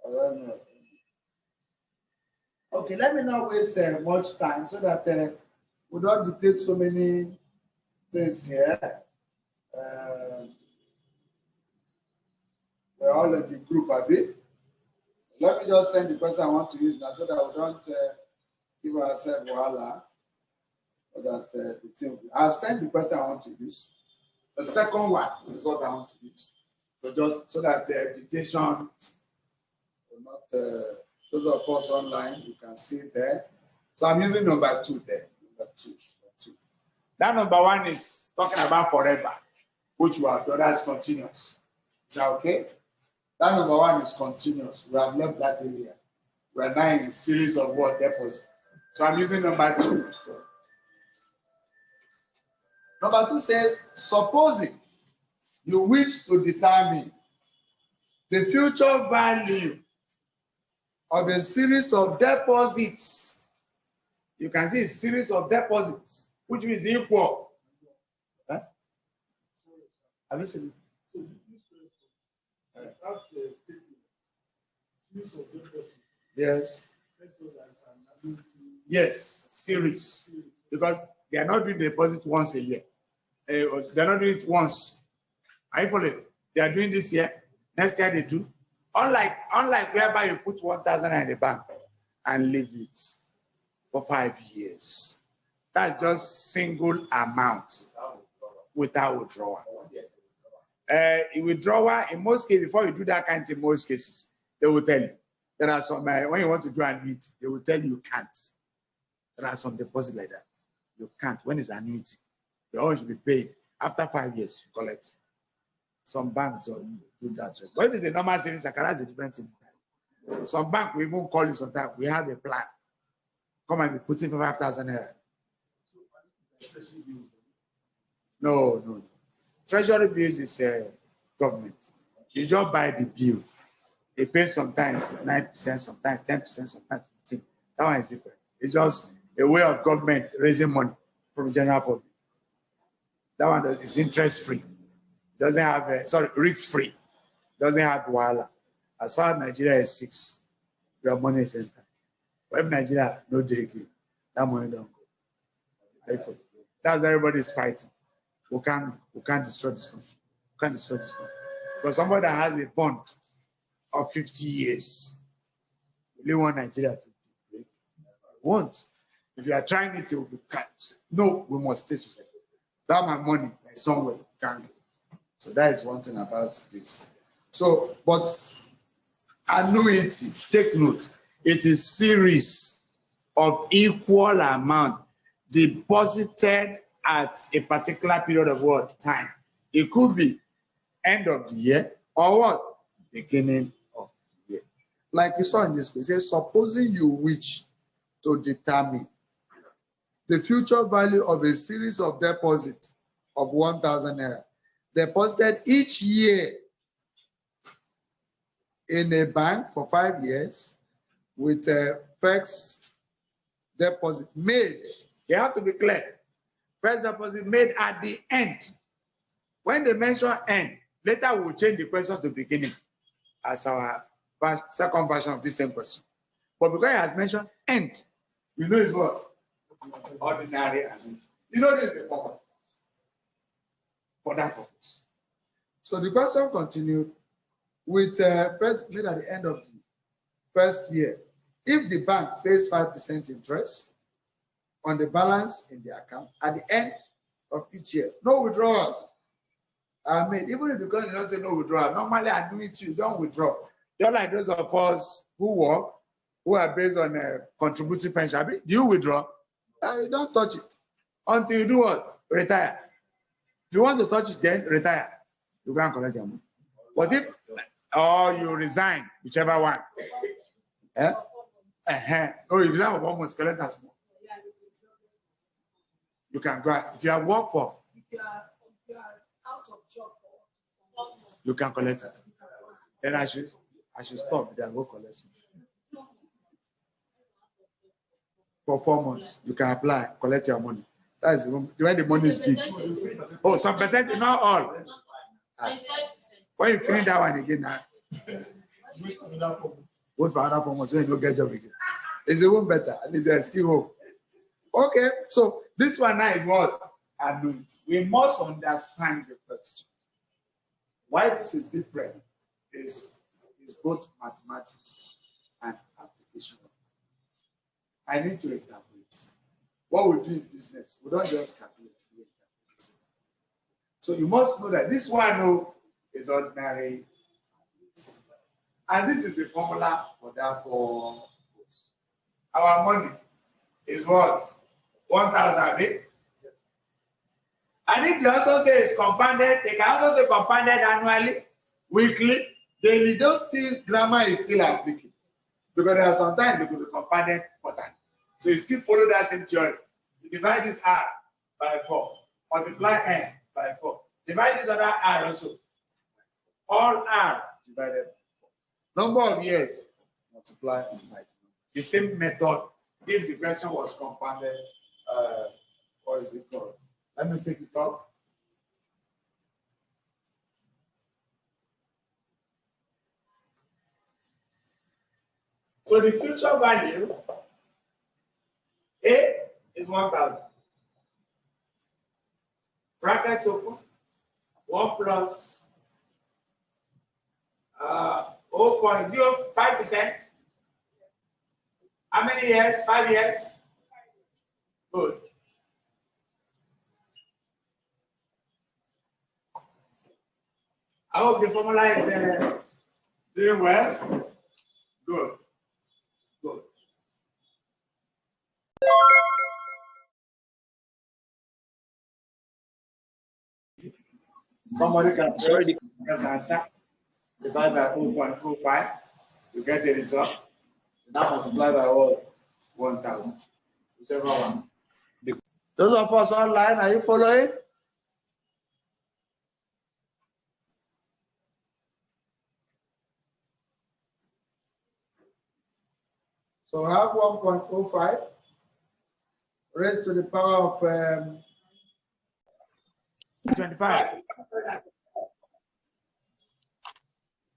I don't know. Okay, let me not waste much time so that we don't dictate so many things here. We're all in the group a bit. So let me just send the person I want to use now so that we don't give ourselves wahala. So that the team. I'll send the person I want to use. The second one is what I want to use. So just so that the dictation will not, those of us online, you can see it there. So I'm using number 2 there. Number two. That number 1 is talking about forever, which we have done. That's continuous. Is that okay? That number 1 is continuous. We have left that area. We are now in a series of what deposits. So I'm using number 2. Number 2 says, supposing you wish to determine the future value of a series of deposits. You can see a series of deposits, which means equal. Huh? Have you seen it? Yes. Yes, series. Because they are not doing the deposit once a year. They are not doing it once. I follow it. They are doing this year. Next year they do. Unlike whereby you put 1,000 in the bank and leave it for 5 years. That's just single amount without withdrawal. Withdrawal, in most cases, before you do that kind of thing, in most cases, they will tell you. There are some, when you want to do annuity, they will tell you can't. There are some deposits like that. You can't. When it's annuity, you always should be paid. After 5 years, you collect. Some banks do that. But if it's a normal savings account, that's a different thing. Some bank will even call you sometimes. We have a plan. Come and be putting for 5,000 naira. No. Treasury bills is government. You just buy the bill. They pay sometimes 9%, sometimes 10%, sometimes 15%. That one is different. It's just a way of government raising money from the general public. That one is interest free. Doesn't have risk free. Doesn't have wahala. As far as Nigeria is 6, your money is entered. But if Nigeria no day again, that money don't go. Therefore, that's why everybody is fighting. We can't destroy this country. We can't destroy this country. Because somebody that has a bond of 50 years, really want Nigeria to break. Won't. If you are trying it, you can't. No, we must stay together. That my money, like somewhere, can't go. So that is one thing about this. So, but annuity, take note, it is series of equal amount deposited at a particular period of what time. It could be end of the year or what? Beginning of the year. Like you saw in this case, it says, supposing you wish to determine the future value of a series of deposits of 1,000 naira deposited each year in a bank for 5 years with a fixed deposit made. You have to be clear. First deposit made at the end. When they mention end, later we'll change the question to beginning as our second version of this same question. But because it has mentioned end, you know it's what? Ordinary. You know this is a formula for that purpose. So the question continued with first made at the end of the first year. If the bank pays 5% interest on the balance in the account at the end of each year, no withdrawals are made. Even if the government don't say no withdrawal, normally I do it, you don't withdraw. Just like those of us who work, who are based on a contributing pension. Do you withdraw? You don't touch it until you do what? Retire. If you want to touch it, then retire. You can't collect your money. But if, or you resign, whichever one. Or you resign for 1 month, collect that money. You can go. If you have worked for, you can collect it. Then I should stop. Then go collect it. For 4 months, you can apply, collect your money. That's when the money is big. Oh, some percentage, not all. When you finish that one again, wait for another 4 months when you don't get job again. It's even better. At least there's still hope. Okay, so this one now is what? Annuity. We must understand the question. Why this is different is both mathematics and application of mathematics. I need to interpret. What we do in business, we don't just calculate, we interpret. So you must know that this one is ordinary. And this is the formula for that for our money is what? 1,000. And if they also say it's compounded, they can also say compounded annually, weekly, daily. Those still grammar is still applicable. Because there are sometimes it could be compounded quarterly. So you still follow that same theory. You divide this R by 4, multiply N by 4. Divide this other R also. All R divided by 4. Number of years, multiply by 4. The same method if the question was compounded, what is it called? Let me take it off. So the future value, A is 1,000. Brackets open. 1 plus 0.05%. How many years? 5 years? Good. I hope the formula is doing well. Good. Good. Somebody can answer. Divide by 0.25. You get the result. Now multiply by what? 1,000. Whichever one. Those of us online, are you following? So we have 1.05 raised to the power of 25.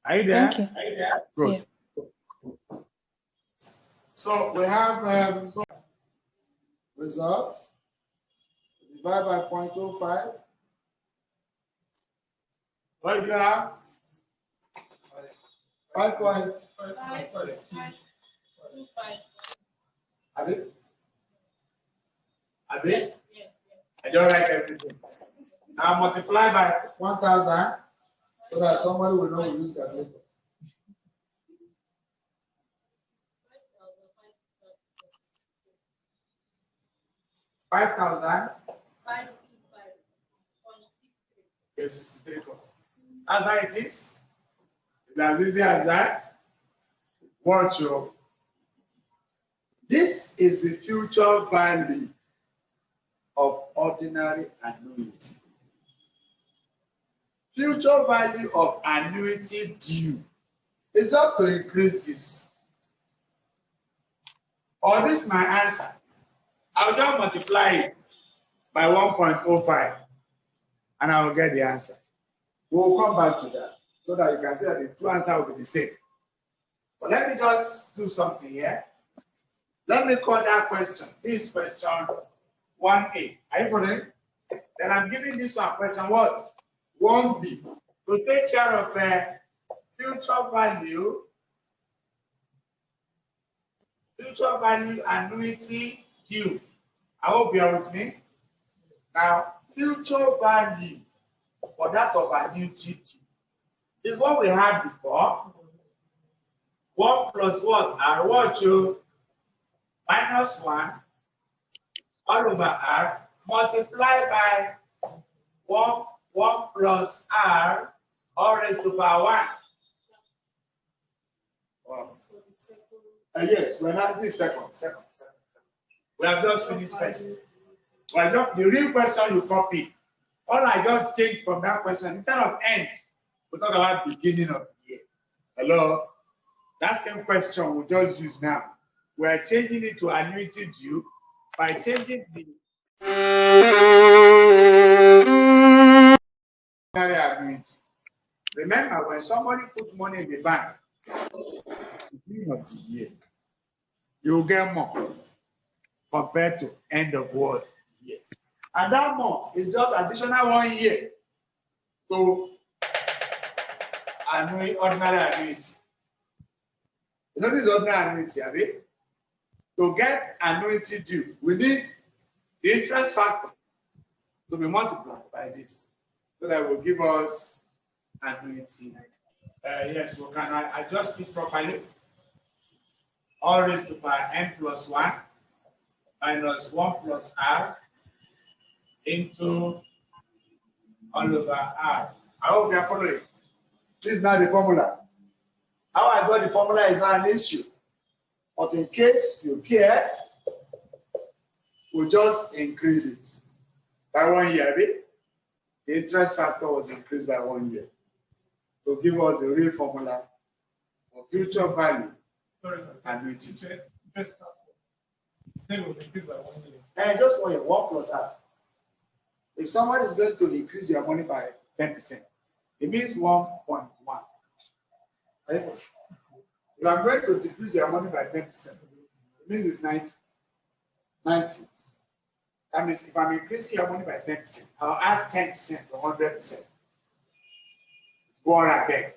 Are you there? Thank you. Good. So we have results. Divide by 0.05. What do you have? 5 points. 5.25. Have it? Have Yes, it? yes, I don't write everything. Now multiply by 1,000 so that somebody will know we use calculator. 5,000. 5.25. Yes, as how it is. It's as easy as that. Watch you. This is the future value of ordinary annuity. Future value of annuity due is just to increase this. Or this is my answer. I'll just multiply it by 1.05 and I will get the answer. We'll come back to that so that you can see that the two answers will be the same. But let me just do something here. Let me call that question. This question 1A. Are you following? Then I'm giving this one question what? 1B. To take care of future value annuity due. I hope you are with me. Now, future value for that of annuity due is what we had before. 1 plus what? R what you minus 1 all over R multiplied by 1 plus R all raised to power 1. Wow. Yes, we're not this second. We have just finished first. Well, the real question you copy. All I just changed from that question, instead of end, we talk about beginning of the year. Hello? That same question we just use now. We are changing it to annuity due by changing the annuity. Remember, when somebody put money in the bank, at the beginning of the year, you will get more compared to end of what year. And that more is just additional 1 year to ordinary annuity. You know this ordinary annuity, have you? To get annuity due, we need the interest factor to be multiplied by this, so that will give us annuity. Yes, we can adjust it properly. All raised to power n plus 1 minus 1 plus r into all over r. I hope you are following. This is not the formula. How I got the formula is not an issue. But in case you care, we'll just increase it by 1 year. Right? The interest factor was increased by 1 year to give us the real formula for future value. Sorry, sir. Annuity. Interest factor. Then will increase by 1 year. And just 1 year, 1 plus r. If someone is going to increase your money by 10%, it means 1.1. If I'm going to decrease your money by 10%, it means it's 90. That means if I'm increasing your money by 10%, I'll add 10% to 100%. Go on again,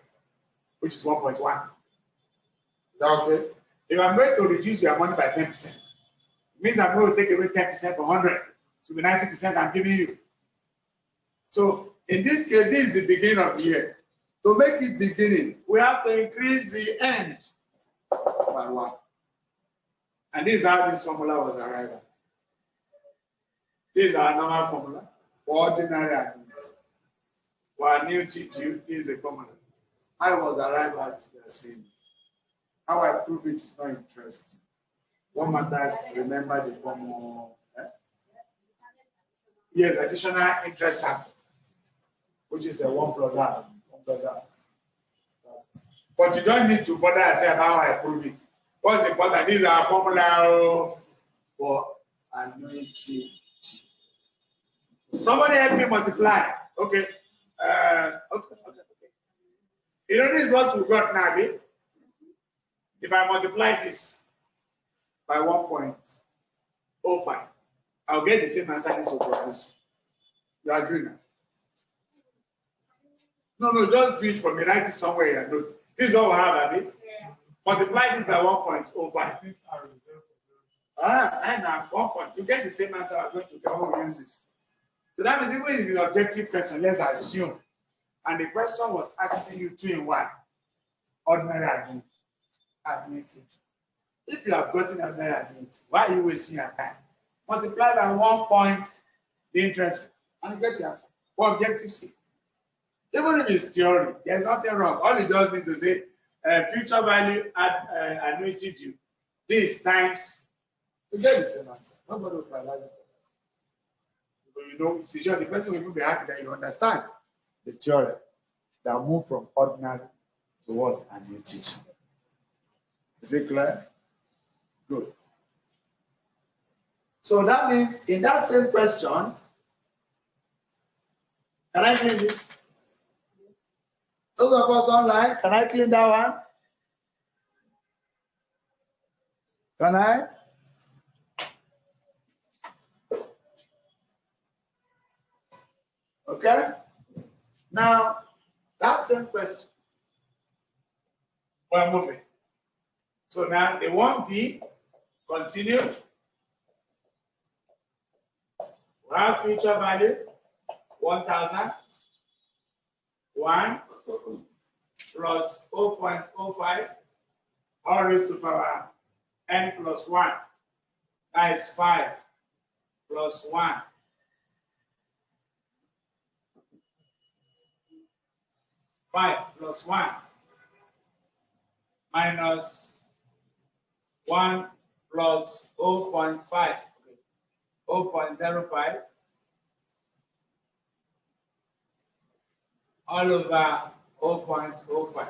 which is 1.1. Is that okay? If I'm going to reduce your money by 10%, it means I'm going to take away 10% from 100 to be 90% I'm giving you. So in this case, this is the beginning of the year. To make it beginning, we have to increase the end by 1. And this is how this formula was arrived at. This is our normal formula for ordinary annuity. For annuity due is the formula. I was arrived at the same. How I prove it is not interesting. What matters, remember the formula. Yes, additional interest factor, which is a 1 plus R. 1 plus R. But you don't need to bother yourself how I prove it. What's important? These are formula for annuity. Somebody help me multiply. Okay. Okay. You know, this is what we got now, eh? If I multiply this by 1.05, I'll get the same answer this will produce. You agree now? No, just do it for me. Write it somewhere in your notes. This is what we have, Abby. Yeah. Multiply this by 1.05. And now 1 point. You get the same answer I'm going to get when we use this. So that means even if it's an objective question, let's assume. And the question was asking you 2 in 1. Ordinary annuity. If you have gotten ordinary annuity, why are you wasting your time? Multiply by 1 point the interest rate, and you get your answer. For objective C. Even if it's theory, there's nothing wrong. All you just need to say, future value at annuity due. This times, you get the same answer. Nobody will realize it. So you know, it's sure the person will be happy that you understand the theory that move from ordinary to what annuity. Is it clear? Good. So that means in that same question, can I clean this? Those of us online, can I clean that one? Can I? Okay. Now, that same question. We're moving. So now the 1B continued. We have future value 1,000. 1 plus 0.05 all raised to power n plus 1. That is 5 plus 1. 5 plus 1 minus 1 plus 0.5. 0.05 all over 0.05.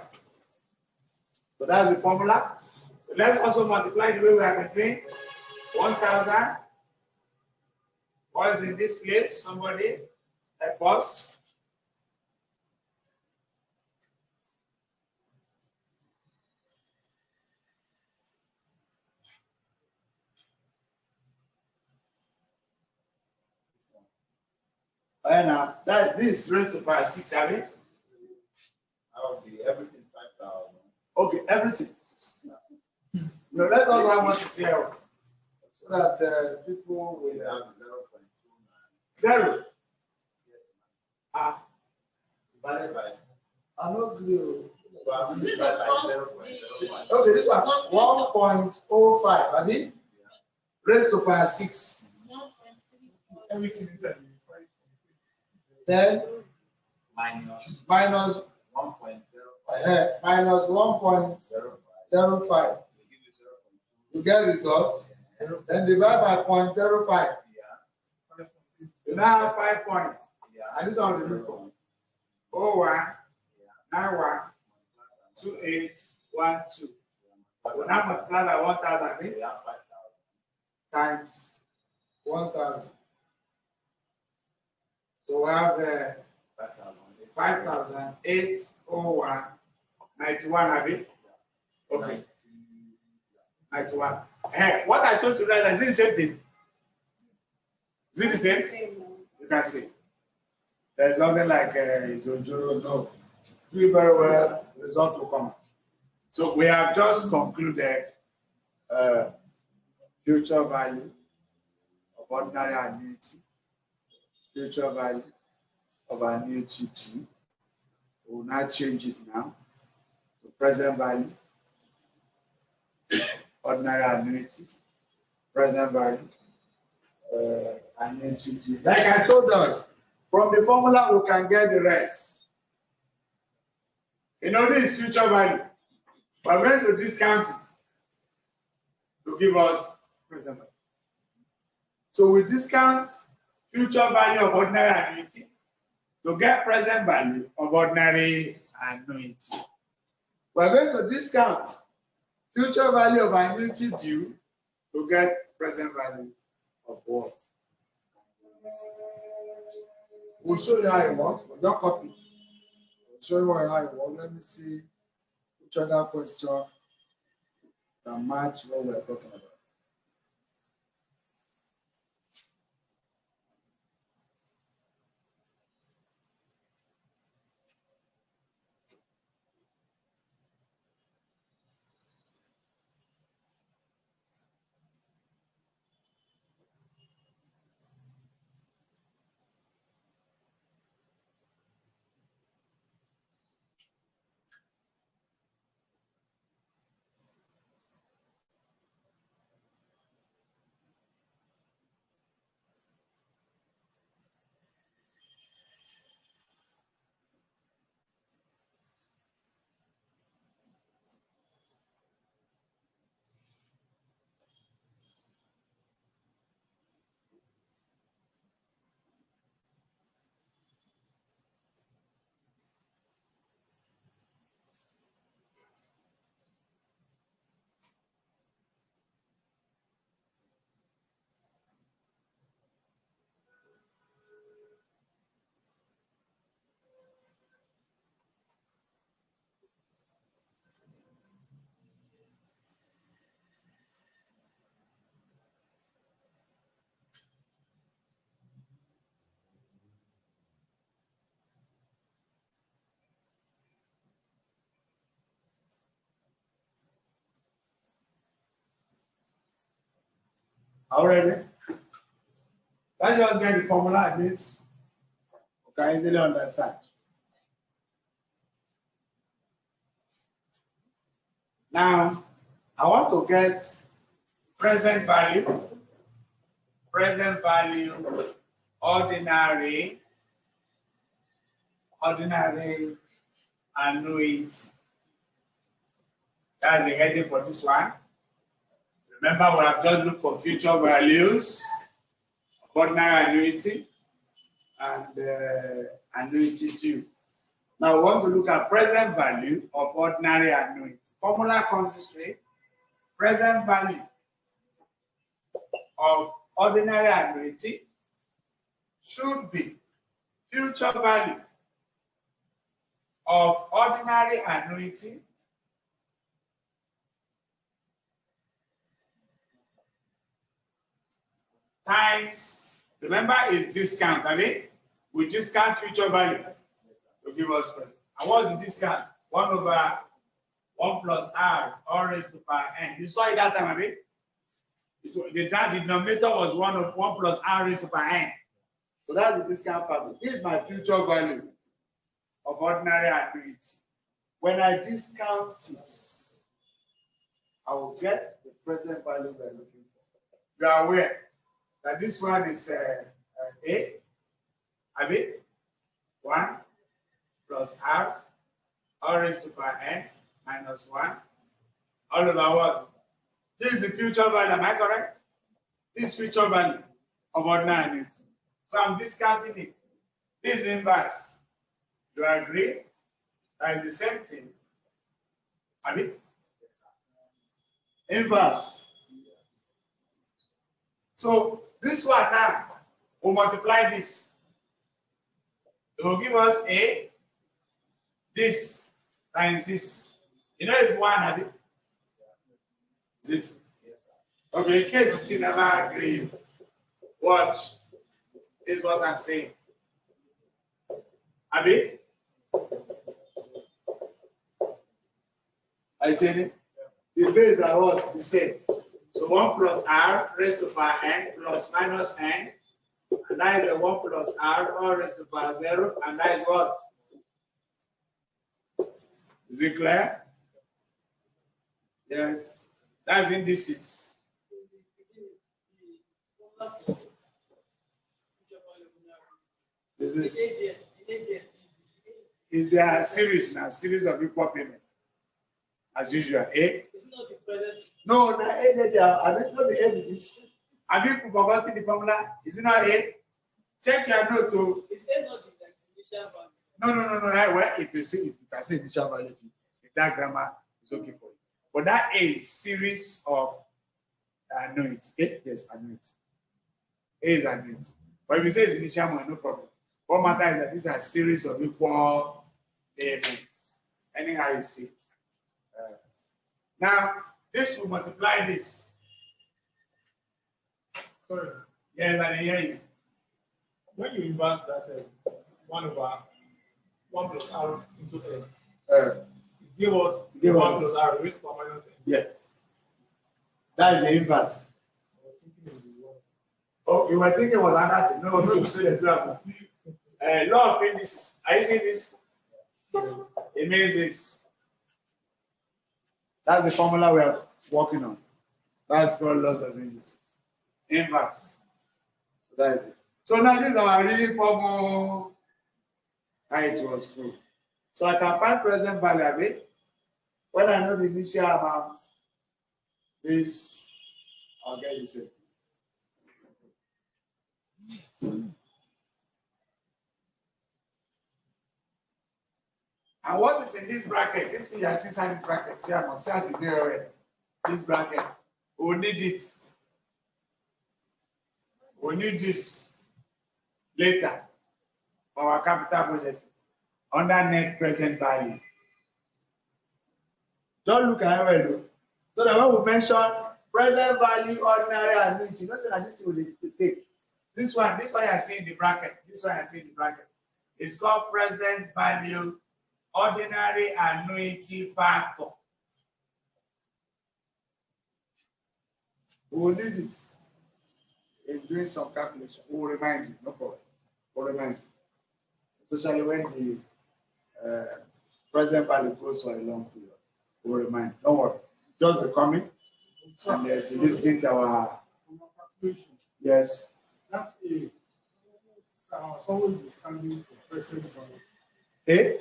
So that's the formula. So let's also multiply the way we have been doing. 1,000. What is in this place? Somebody help us. And this raised to power 6, have it? That would be everything 5,000. Okay, everything. Now let us have what is here so that people will have 0.29. 0. Divided by. I'm not glue. Is it the cost? Okay, this one 1.05, have it? Raised to power 6. Everything is Then minus minus 1.05. minus 1.05. You get results. Then divide by 0.05. Yeah. You now have 5 points. Yeah. And this one will be from 01 91 2812. We now multiply by 1,000 We have 5,000. times 1,000. So we have 5,801 91, have it? Okay. 91. What I told you guys, is it the same thing? Is it the same? You can see. There's nothing like Zojuro, no. Do very well, result will come. So we have just concluded future value of ordinary annuity, future value of annuity 2. We will now change it now to present value, ordinary annuity, present value, annuity 2. Like I told us, from the formula we can get the rest. You know, this is future value. We're going to discount it to give us present value. So we discount future value of ordinary annuity to get present value of ordinary annuity. We're going to discount future value of annuity due to get present value of what? We'll show you how it works, but don't copy. We'll show you how it works. Let me see which other question can match what we're talking about. Already? Let's just get the formula at least. You can easily understand. Now, I want to get present value, ordinary annuity. That's the heading for this one. Remember, we have just looked for future values of ordinary annuity and annuity due. Now we want to look at present value of ordinary annuity. Formula consists of present value of ordinary annuity should be future value of ordinary annuity times, remember, is discount. I mean, we discount future value to give us present. And what's the discount? 1 over 1 plus r all raised to power n. You saw it that time, I mean? The denominator was 1 plus r raised to power n. So that's the discount value. This is my future value of ordinary annuity. When I discount it, I will get the present value we're looking for. You are aware that this one is A, I mean, 1 plus r all raised to power n minus 1 all over what? This is the future value, am I correct? This future value of ordinary annuity. So I'm discounting it. This is inverse. Do you agree? That is the same thing. I mean, inverse. So this one now, we'll multiply this. It will give us a this times this. You know it's 1, have it? Is it? Okay, in case you never agree, watch. This is what I'm saying. Abi? I see it? The base are what? The same. So 1 plus r raised to power n plus minus n. And that is a 1 plus r all raised to power 0. And that is what? Is it clear? Yes. That's indices. This is a series now, series of equal payment. As usual. A? It's not the present. No, no, A, I don't know the A with this. Have you forgotten the formula? Is it not A? Check your note too. Is A not the initial value? No. Well, if you can say initial value, if that grammar is okay for you. But that is series of annuity. Yes, annuity. A is annuity. But if you say it's initial money, no problem. What matters is that these are series of equal payments. Anyhow you see it. Now, this will multiply this. Sorry. Yes, I hear you. When you invert that 1 over 1 plus r into n, give us 1 plus r raised to minus n. Yeah. That is the inverse. Oh, you were thinking it was another thing. No, you say the drama. Law of indices. Are you seeing this? It means this. That's the formula we are working on. That's called law of indices. Inverse. So that is it. So now this is our real formula. How it was proved. So I can find present value of it. When I know the initial amount, this I'll get the same. And what is in this bracket? This thing you see inside this bracket. See, I must say as there already. This bracket. We'll need it. We'll need this later for our capital budget under net present value. Don't look at it well. So that when we mention present value, ordinary annuity, you know say that this thing will take. This one you see in the bracket. This one you see in the bracket. It's called present value, ordinary annuity factor. We will need it in doing some calculation. We will remind you, no problem. We'll remind you. Especially when the present value goes for a long period. We'll remind you. Don't worry. Just be coming and listen to our Calculation. yes. That's a always be standing for present value. Eh?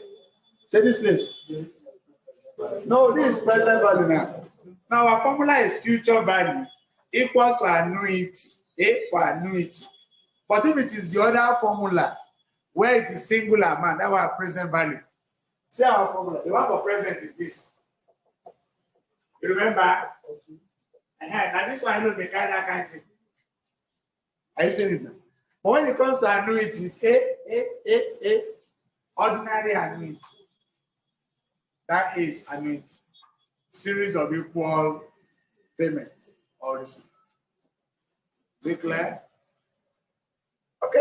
Say this place. Yes. No, this is present value now. Now our formula is future value equal to annuity. A for annuity. But if it is the other formula where it is single amount, that was present value. See our formula. The one for present is this. You remember? Now this one I know the kind of thing. Are you seeing it now? But when it comes to annuities, A, ordinary annuity. That is annuity. Series of equal payments or receipts. Is it clear? Okay.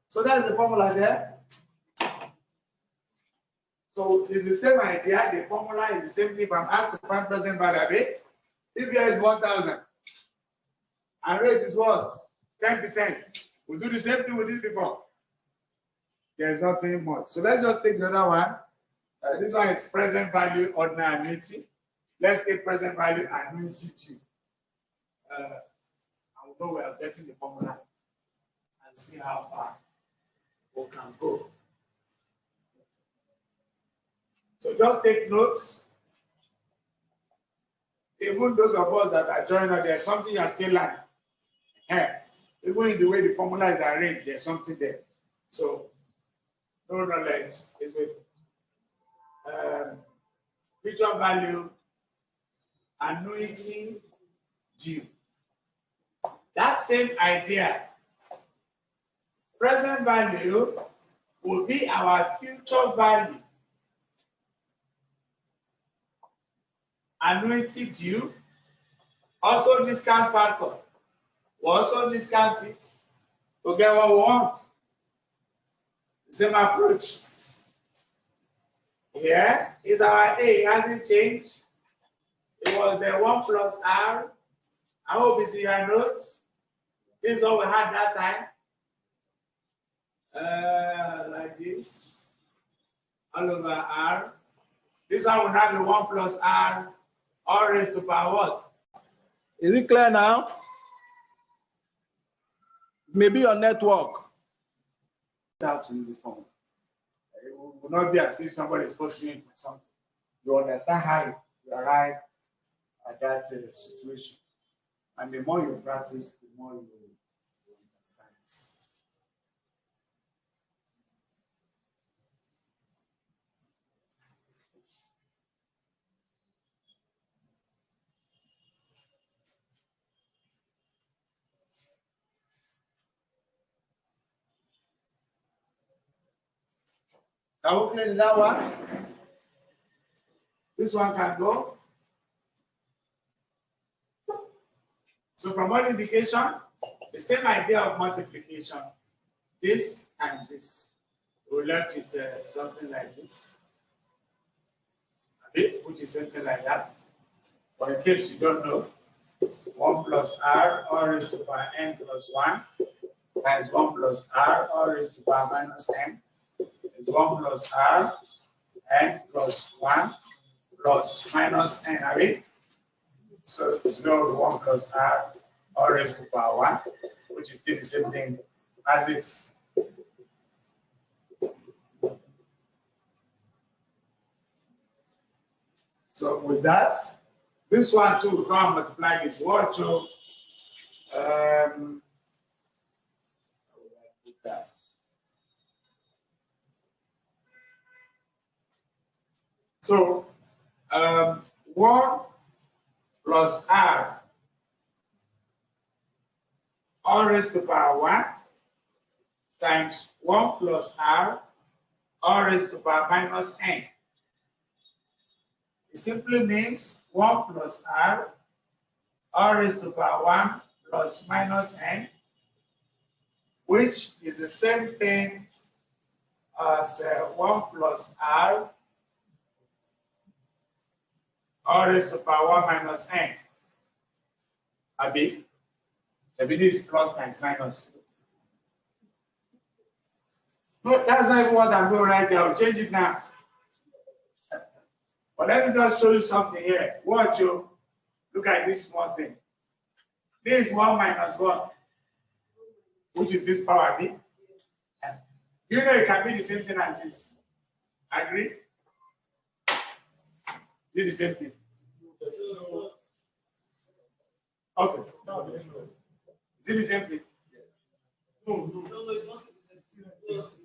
So that's the formula there. So it's the same idea. The formula is the same thing. If I'm asked to find present value of it, if here is 1,000 and rate is what? 10%. We'll do the same thing we did before. There's nothing much. So let's just take the other one. This one is present value ordinary annuity. Let's take present value annuity too. And we'll go, we are getting the formula and see how far we can go. So just take notes. Even those of us that are joining us, there's something you are still learning. Even in the way the formula is arranged, there's something there. So, no knowledge is wasted. Future value, annuity due. That same idea. Present value will be our future value. Annuity due, also discount factor. We also discount it to get what we want. The same approach. Here is our A, it hasn't changed. It was a 1 plus R. I hope you see your notes. This is what we had that time. Like this. All over R. This one will have the 1 plus R, all raised to power what? Is it clear now? Maybe your network. How to use the phone. It will not be as if somebody is forcing you to something. You understand how you arrive at that situation. And the more you practice, the more you understand. Can we clear that one? This one can go. So from one indication, the same idea of multiplication, this and this. We're left with something like this, which is something like that. But in case you don't know, 1 plus r all raised to power n plus 1 times 1 plus r all raised to power minus n is 1 plus r n plus 1 plus minus n, are we? So it's no 1 plus r all raised to power 1, which is still the same thing as this. So with that, this one too, we can multiply this word to so 1 plus r all raised to power 1 times 1 plus r all raised to power minus n. It simply means 1 plus r all raised to power 1 plus minus n, which is the same thing as 1 plus r all raised to power 1 minus n. Abi this is plus times minus. No, that's not even what I'm going to write there. I'll change it now. But let me just show you something here. Watch you. Look at this small thing. This is 1 minus 1, which is this power B. You know it can be the same thing as this. Agree? Is it the same thing? Okay. Is it the same thing? No, it's not the same.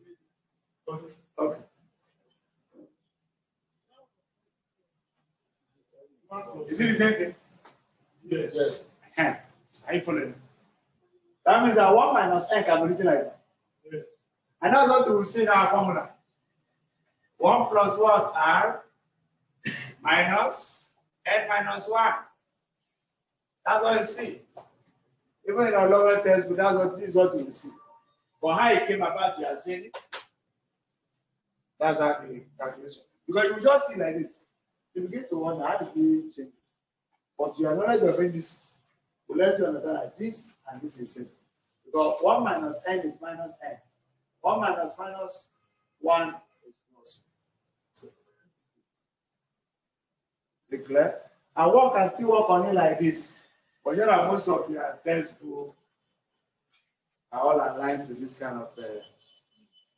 Okay. Is it the same thing? Yes. Are you following? That means that 1 minus n can be written like this. Yes. And that's what we will see in our formula. 1 plus what? R minus n minus 1. That's what you see. Even in our lower test, but this is what you will see. But how it came about, you are seeing it. That's how the calculation. Because you just see like this. You begin to wonder how did they change this. But your knowledge of indices will let you understand that this and this is same. Because 1 minus n is minus n. 1 minus minus 1 is plus 1. So, is it clear? And one can still work on it like this. But you know, most of your textbooks are all aligned to this kind of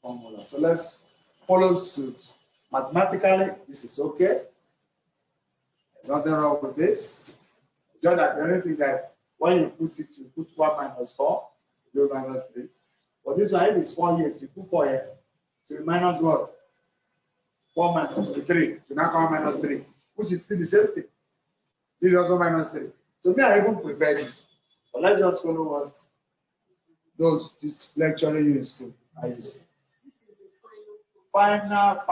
formula. So let's follow suit. Mathematically, this is okay. There's nothing wrong with this. Just that the only thing is that when you put it, you put 1 minus 4, you do minus 3. But this one, if it's 4 years, you put 4 here. So you minus what? 4 minus 3. So now come minus 3, which is still the same thing. This is also minus 3. So me, I even prefer this. But let's just follow what those lecturing you in school are using. Final.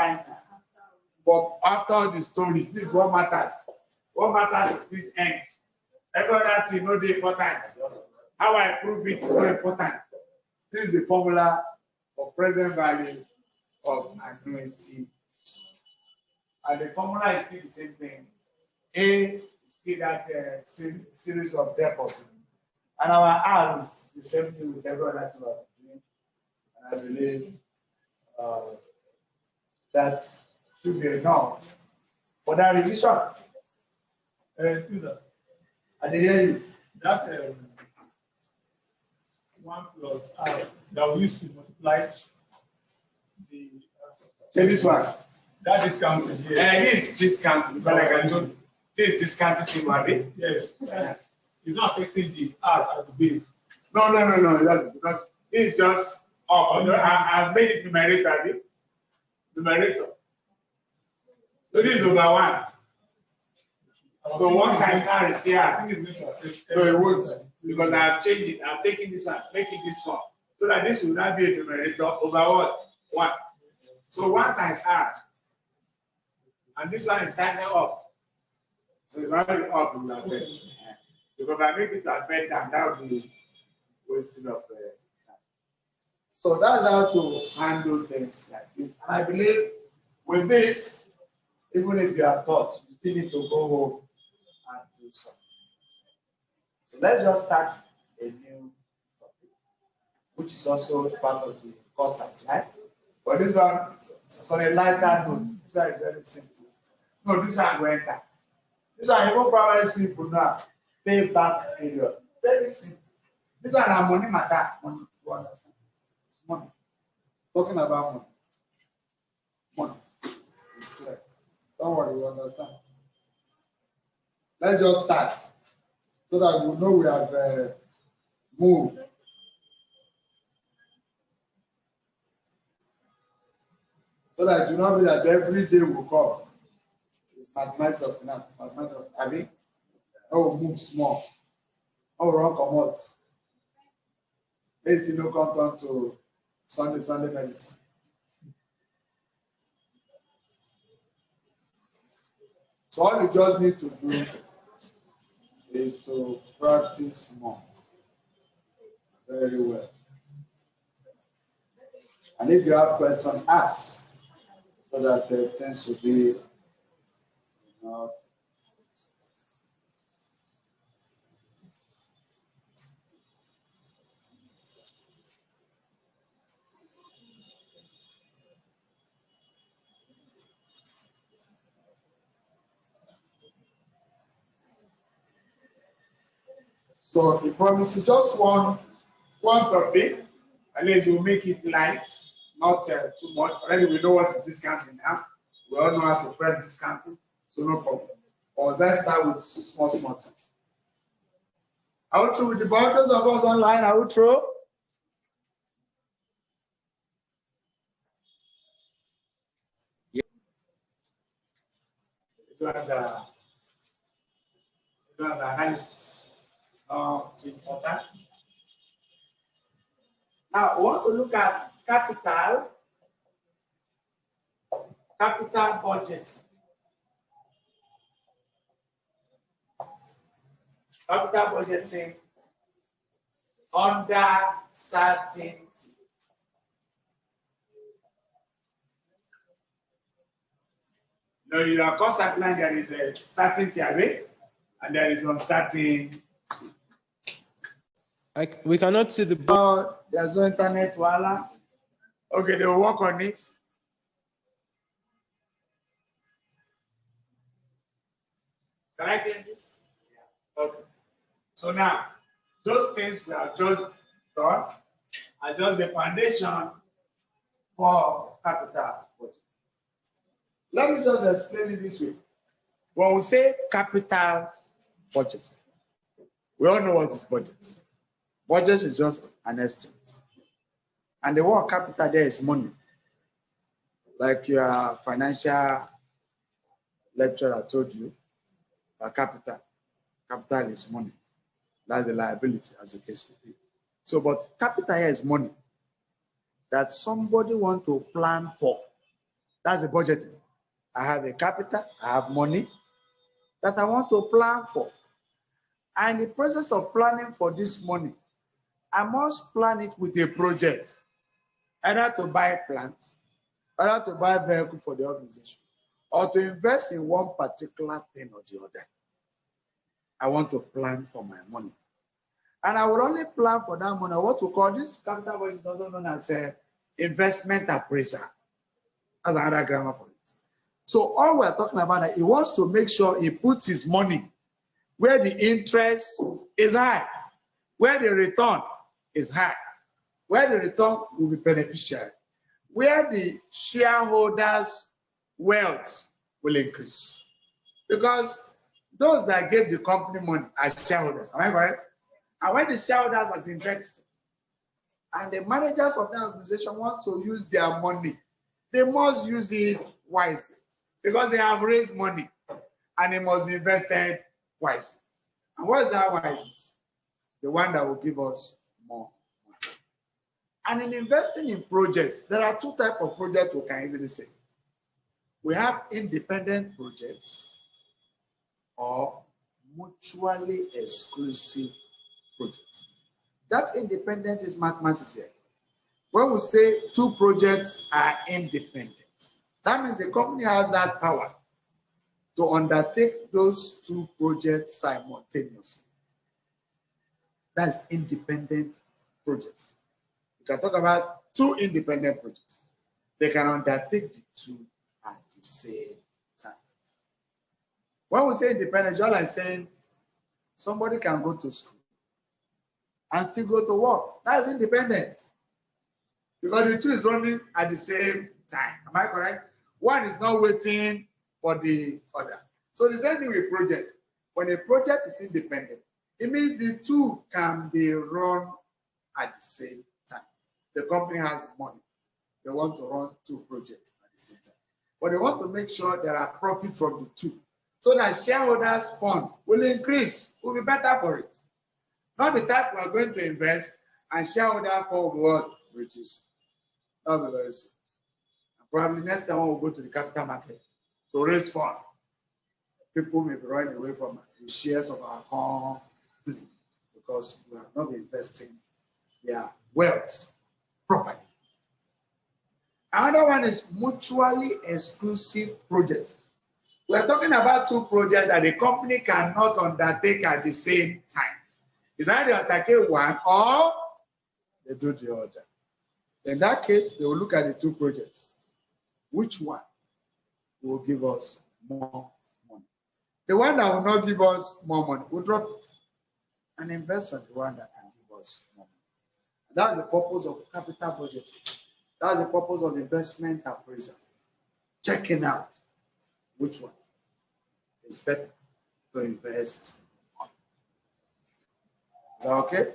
But after the story, this is what matters. What matters is this end. Every other thing not the important. How I prove it is not important. This is the formula for present value of annuity. And the formula is still the same thing. A is still that series of deposits. And our R is the same thing with every other two. And I believe that should be enough for that revision. Excuse me. I didn't hear you. That 1 plus r that we used to multiply the. Say this one. That discount is here. This is discount because like I told you, this discount is in Yes. It's not fixing the r at the base. No, it doesn't, because this is just up. I've made it numerator. Numerator. So this is over 1. So 1 times r is still r. No, it won't, because I have changed it. I'm taking this one, making this one. So that this will not be a numerator over what? 1. So 1 times R. And this one is times up. So it's already up in the bed. Because if I make it a bed down, that would be wasting of time. So that's how to handle things like this. And I believe with this, even if you are taught, you still need to go home and do something. So let's just start a new topic, which is also part of the course apply. But this one, on a lighter note, this one is very simple. No, this one will enter. This one, even primary school people now, pay back period. Very simple. This one, our money matter. Money, you understand? It's money. Talking about money. Money. It's clear. Don't worry, you understand. Let's just start so that we know we have moved. So that you know that every day will come. It's mathematics of finance, mathematics of having. Oh, move small. Oh, run come out. Anything no come down to Sunday medicine. So all you just need to do is to practice more. Very well. And if you have questions, ask so that the things will be enough. So he promises just one topic, and then you make it light, not too much. Already we know what is discounting now. We all know how to press discounting, so no problem. Or let's start with small things. Outro with the borders of us online. Outro. Yeah. This was analysis. Too important. Now, we want to look at capital budget. Capital budgeting under certainty. No, you are cost applying, there is a certainty away, and there is uncertainty. We cannot see the board. There's no internet, voila. Okay, they will work on it. Can I get this? Yeah. Okay. So now, those things we have just done are just the foundation for capital budget. Let me just explain it this way. When we say capital budget, we all know what is budget. Budget is just an estimate. And the word capital there is money. Like your financial lecturer told you, capital is money. That's the liability as the case may be. So, but capital here is money that somebody want to plan for. That's the budgeting. I have a capital, I have money that I want to plan for. And in the process of planning for this money, I must plan it with a project, either to buy plants, either to buy vehicle for the organization, or to invest in one particular thing or the other. I want to plan for my money. And I will only plan for that money. What we call this capital budget is also known as investment appraisal. That's another grammar for it. So all we're talking about is he wants to make sure he puts his money where the interest is high, where the return is high, where the return will be beneficial, where the shareholders' wealth will increase. Because those that gave the company money are shareholders. Am I correct? And when the shareholders are invested, and the managers of the organization want to use their money, they must use it wisely. Because they have raised money and it must be invested wisely. And what is that wisely? The one that will give us more money. And in investing in projects, there are two types of projects we can easily say. We have independent projects or mutually exclusive projects. That independent is mathematics here. When we say two projects are independent, that means the company has that power to undertake those two projects simultaneously. That's independent projects. We can talk about two independent projects. They can undertake the two at the same time. When we say independent, it's all like saying somebody can go to school and still go to work. That's independent. Because the two is running at the same time. Am I correct? One is not waiting for the other. So the same thing with project. When a project is independent, it means the two can be run at the same time. The company has money. They want to run two projects at the same time. But they want to make sure there are profit from the two. So that shareholders' fund will increase, will be better for it. Not the type we are going to invest and shareholder fund will reduce. That will be very serious. And probably next time we'll go to the capital market to raise fund. People may be running away from the shares of our company because we have not been investing their wealth properly. Another one is mutually exclusive projects. We are talking about two projects that the company cannot undertake at the same time. It's either they undertake one or they do the other. In that case, they will look at the two projects. Which one will give us more money? The one that will not give us more money, we'll drop it and invest on the one that can give us more money. That's the purpose of capital budgeting. That's the purpose of investment appraisal. Checking out which one is better to invest on. Is that okay?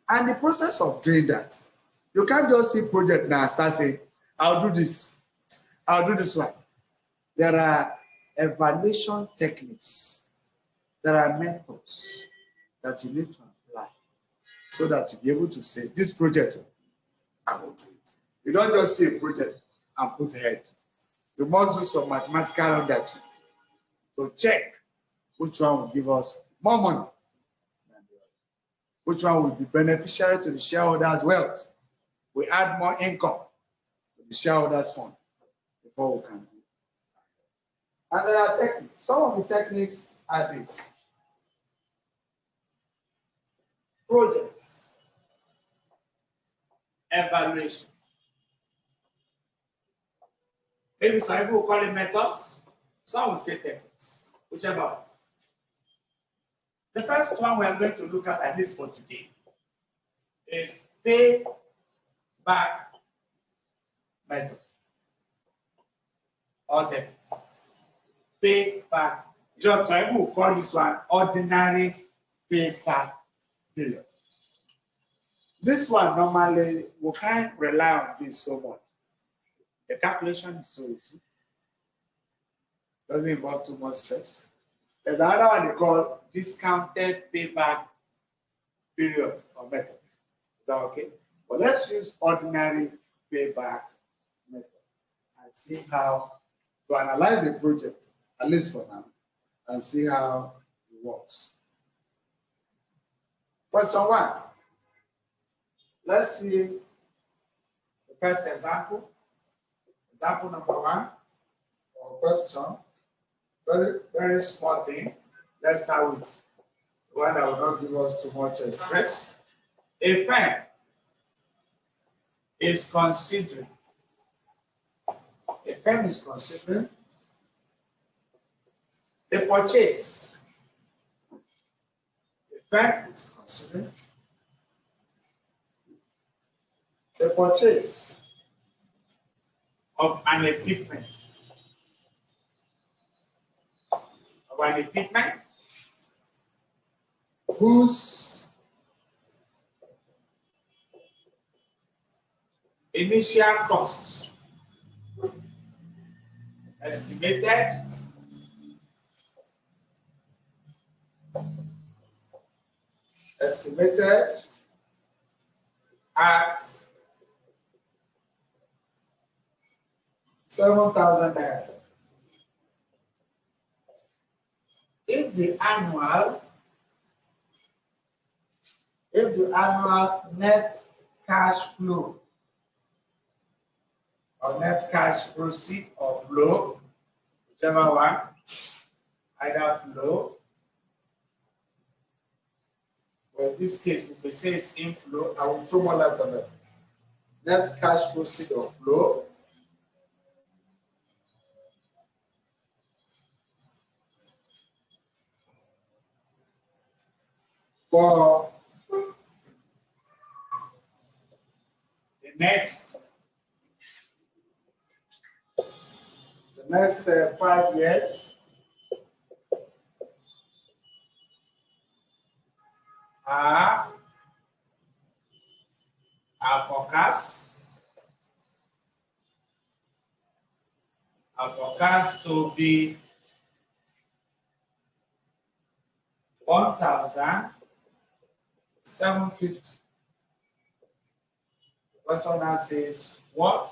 And the process of doing that, you can't just see project now and start saying, I'll do this. I'll do this one. There are evaluation techniques. There are methods that you need to apply so that you'll be able to say, this project, I will do it. You don't just see a project and put head. You must do some mathematical undertaking to check which one will give us more money than the other. Which one will be beneficial to the shareholders' wealth. We add more income to the shareholders' fund before we can do it. And there are techniques. Some of the techniques are this. Projects, evaluation. Maybe some people will call it methods, some will say techniques, whichever one. The first one we are going to look at least for today, is pay back method. Or technique. Pay back. Some people will call this one ordinary pay back period. This one normally we can't rely on this so much. The calculation is so easy. Doesn't involve too much stress. There's another one they call discounted payback period or method. Is that okay? But let's use ordinary payback method and see how to analyze the project, at least for now, and see how it works. Question one. Let's see the first example. Example number one, or question, very, very small thing. Let's start with one that will not give us too much stress. A firm is considering, the purchase. The firm is considering the purchase of an equipment. Whose initial costs estimated at 7,000 naira. If the annual net cash flow or net cash proceed or flow, whichever one, either flow, or in this case, we may say it's inflow. I will throw more light on it. Net cash proceed or flow for the next 5 years are forecast to be 1,750. The question now says, what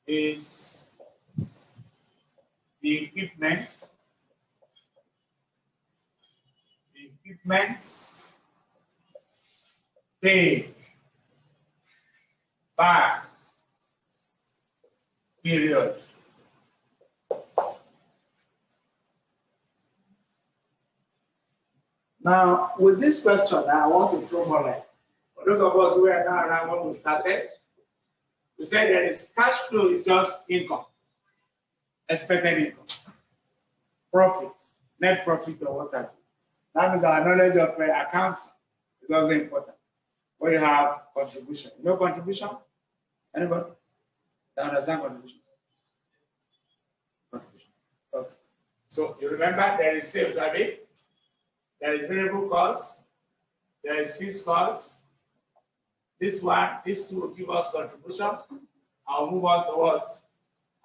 is the equipment paid by period? Now, with this question, I want to throw more light. For those of us who are now around when we started, we said that is cash flow is just income, expected income, profits, net profit or whatever. That means our knowledge of accounting is also important. When you have contribution. You know contribution? Anybody? Do you understand contribution? Contribution. Okay. So you remember there is sales, Abi? There is variable cost, there is fixed cost. This one, these two will give us contribution. I'll move on towards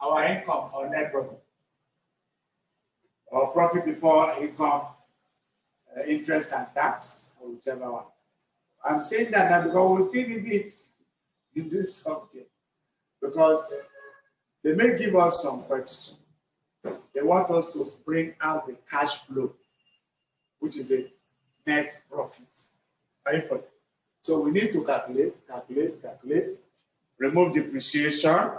our income or net profit. Or profit before income, interest and tax, or whichever one. I'm saying that now because we'll still need it in this subject. Because they may give us some questions. They want us to bring out the cash flow, which is a net profit. Right? So we need to calculate, remove depreciation,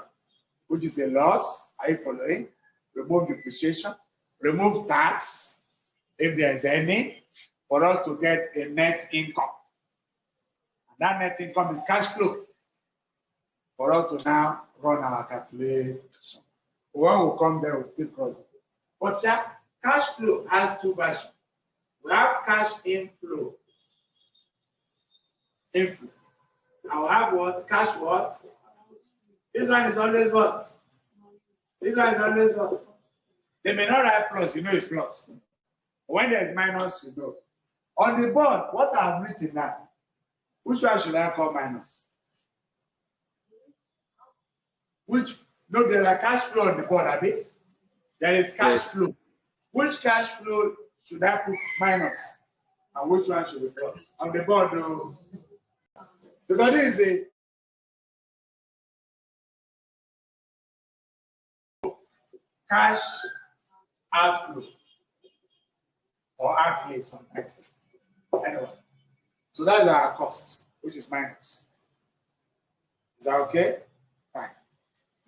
which is a loss. Are you following? Remove depreciation, remove tax, if there is any, for us to get a net income. And that net income is cash flow. For us to now run our calculation. When we come there, we'll still cross it. But yeah, cash flow has two versions. We have cash inflow. Inflow. I will have what? Cash what? This one is always what? This one is always what? They may not write plus, you know it's plus. When there is minus, you know. On the board, what I have written now, which one should I call minus? Which, no, there are cash flow on the board, Abi. There is cash flow. Which cash flow should I put minus? And which one should be plus? On the board, no. Because this is a cash outflow or outlay sometimes. Anyway, so that's our cost, which is minus. Is that okay? Fine.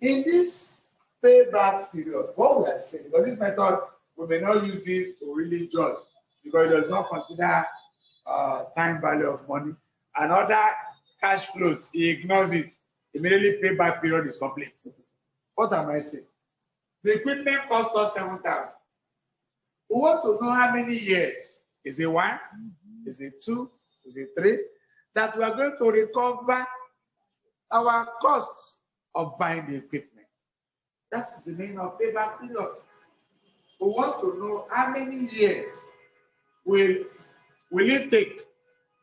In this payback period, what we are saying, because this method, we may not use this to really judge, because it does not consider time value of money. And other cash flows, he ignores it. Immediately payback period is complete. What am I saying? The equipment cost us 7,000. We want to know how many years. Is it 1? Is it 2? Is it 3? That we are going to recover our costs of buying the equipment. That is the meaning of payback period. We want to know how many years will it take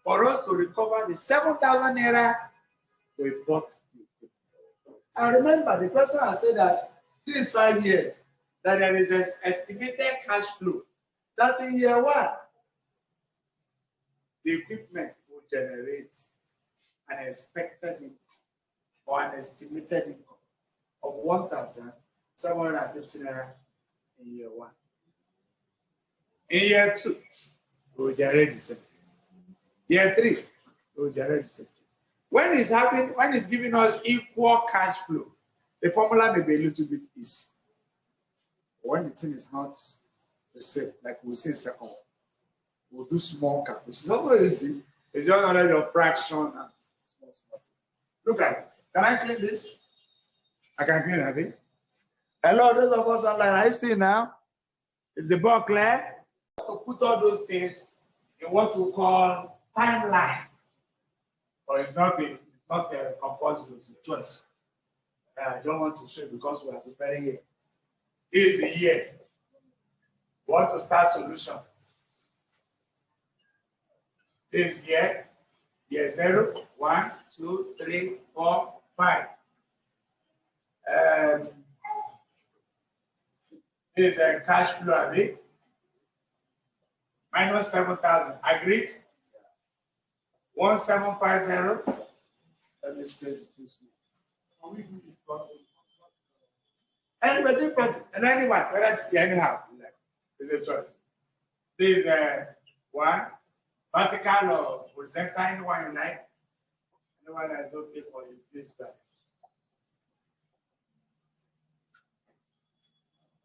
for us to recover the 7,000 naira we bought the equipment. I remember the person has said that this 5 years, that there is an estimated cash flow. That in year 1, the equipment will generate an expected income. or an estimated income of 1,750 naira in year 1. In year 2, we will generate the same thing. Year 3, we will generate the same thing. When it's giving us equal cash flow, the formula may be a little bit easy. When the thing is not the same, like we'll say second, we'll do small cap, which is also easy. It's just under your fraction and small things. Look at this. Can I clean this? I can clean it. Hello, those of us online, I see now. Is the board clear? To put all those things in what we call timeline. But it's not a compulsory, it's a choice. I don't want to show it because we are preparing here. This is a year. We want to start solution. This year 0, 1, 2, 3, 4, 5. This is a cash flow, minus 7,000. Agreed? 1750. Let me space it too small. Anybody, and anyone, anyhow, it's a choice. This is one vertical or horizontal, anyone you like. Anyone that is okay for you, please back.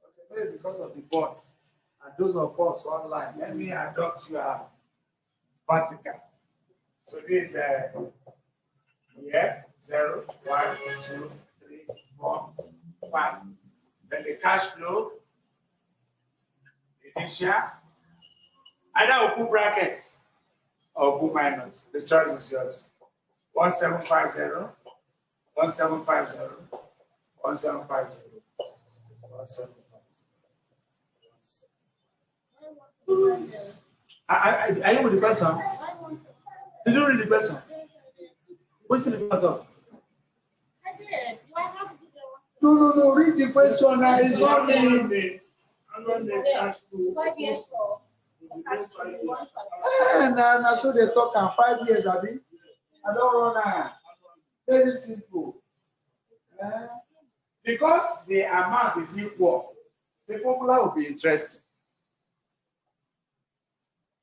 Okay, maybe because of the board and those of us online, let me adopt your vertical. So this is 0, 1, 2, 3, 4, 5. Then the cash flow, initial, either we'll put brackets or put minus. The choice is yours. 1750, 1750, 1750, 1750. Are you with the person? Did you read the question? What's the question? I did. Do I have to do that No, one? read the question now. It's not me. 5 years for Now, so they talk in 5 years, Abi. I don't run now. Very simple. Because the amount is equal, the formula will be interesting.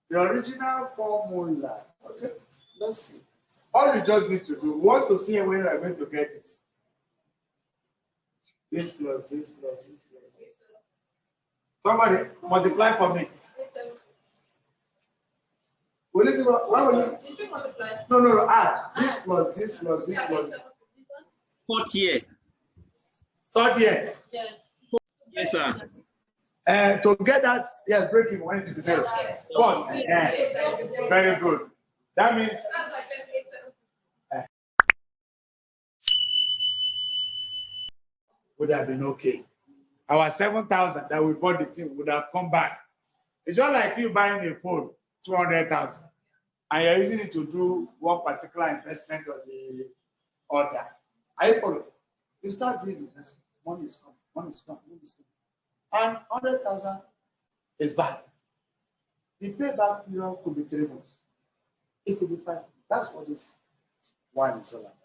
The original formula. Okay, let's see. All you just need to do, we want to see when you are going to get this. This plus this plus this plus this. Somebody multiply for me. Will it do what will it? No, add. This plus this plus this plus. 4th year. 3rd year. Yes. Yes, sir. To get us, yes, break even 1%. 4th. Very good. That means would have been okay. Our 7,000 that we bought the thing would have come back. It's just like you buying a phone, 200,000, and you're using it to do one particular investment or the order. Are you following? You start doing investment. Money is coming, money is coming, money is coming. And 100,000 is bad. The payback period could be 3 months. It could be 5. That's what this one is all about.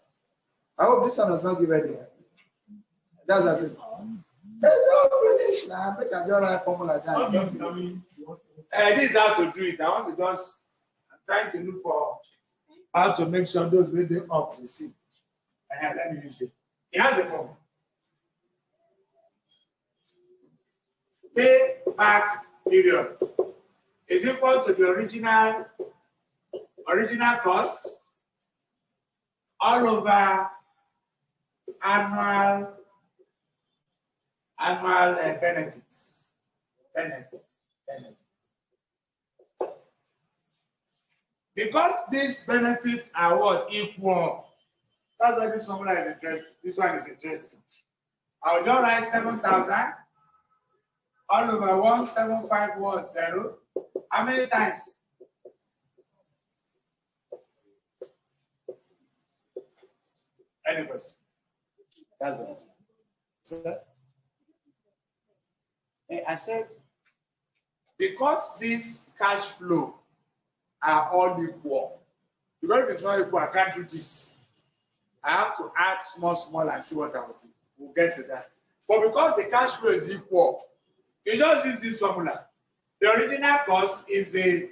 I hope this one does not give any. That's as it. It's all finished now. Make a general formula like that. This is how to do it. I want to just, I'm trying to look for how to make sure those reading up the see. Let me use it. It has a problem. Payback period is equal to the original cost all over annual benefits. Because these benefits are what? Equal. That's why this formula is interesting. This one is interesting. I will just write 7,000 all over 17510. How many times? Any question? That's all. So, I said, because these cash flow are all equal, because if it's not equal, I can't do this. I have to add small and see what I will do. We'll get to that. But because the cash flow is equal, you just use this formula. The original cost is the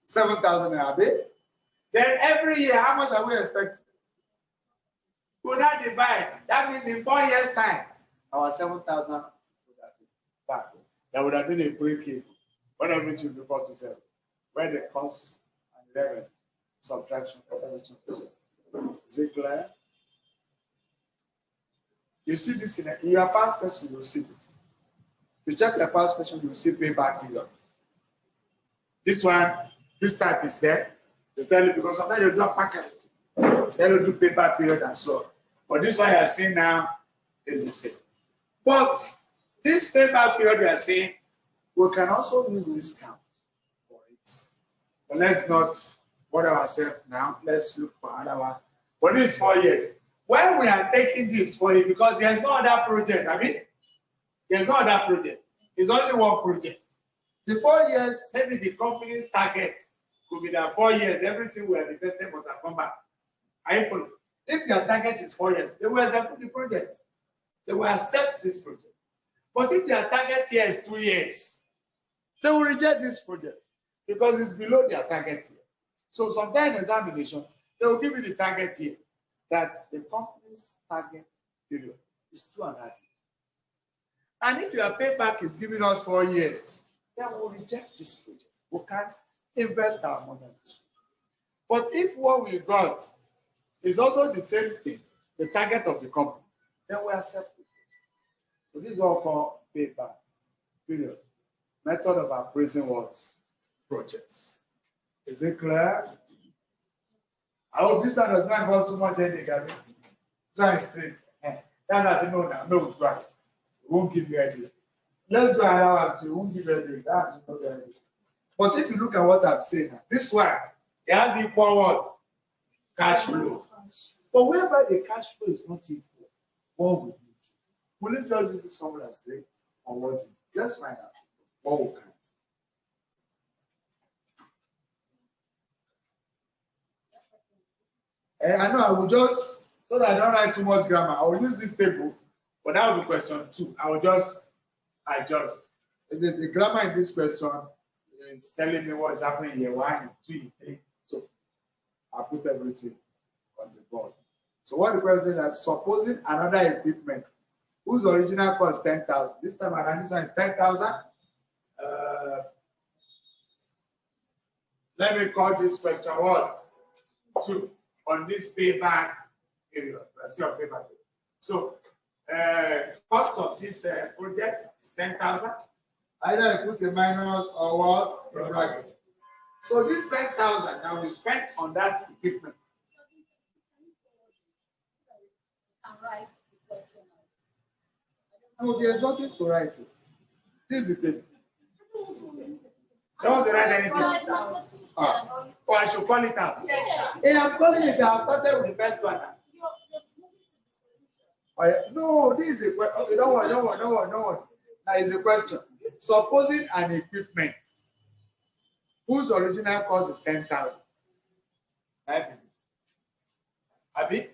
7,000 naira. Then every year, how much are we expecting? We now divide. That means in 4 years' time, our 7,000 would have been back. That would have been a break even when everything will report to 7, where the cost and revenue subtraction of everything is. Is it clear? You see this in your past question, you will see this. You check your past question, you will see payback period. This one, this type is there. They tell you because sometimes you do a packet. They will do payback period and so on. But this one you are seeing now is the same. But this payback period you are seeing, we can also use discount for it. But let's not bother ourselves now. Let's look for another one. But this is 4 years. When we are taking this for it, because there's no other project, I mean, there's no other project. It's only one project. The 4 years, maybe the company's target could be that 4 years, everything we have invested must have come back. If their target is 4 years, they will execute the project. They will accept this project. But if their target here is 2 years, they will reject this project because it's below their target here. So sometimes in examination, they will give you the target here that the company's target period is 2.5 years. And if your payback is giving us 4 years, then we'll reject this project. We can't invest our money. But if what we got is also the same thing, the target of the company, then we accept it. So this is all called payback period. Method of appraising what? Projects. Is it clear? I hope this one does not involve too much headache. This one is straight. That's as no, no, right. It won't give you idea. Let's go around to won't give you idea. That's not the idea. But if you look at what I'm saying, this one, it has equal what? Cash flow. But whereby the cash flow is not equal, what will you do? Will you just use this formula straight or what? Let's find out what we can. I know I will just, so that I don't write too much grammar, I will use this table, but that will be question 2. I will just adjust. The grammar in this question is telling me what is happening here, 1, 2, 3. So I put everything on the board. So what the question is, supposing another equipment whose original cost is 10,000. This time around, this one is 10,000. Let me call this question what? 2. On this payback period. Still payback period. So cost of this project is 10,000. Either I put a minus or what? A bracket. So this 10,000 now is spent on that equipment. No, there's nothing to write. This is the thing. Don't write anything. Or I should call it out. Hey, I'm calling it out. I've started with the first one. No, this is a question. Okay, don't worry. Now is a question. Supposing an equipment whose original cost is 10,000. Abi?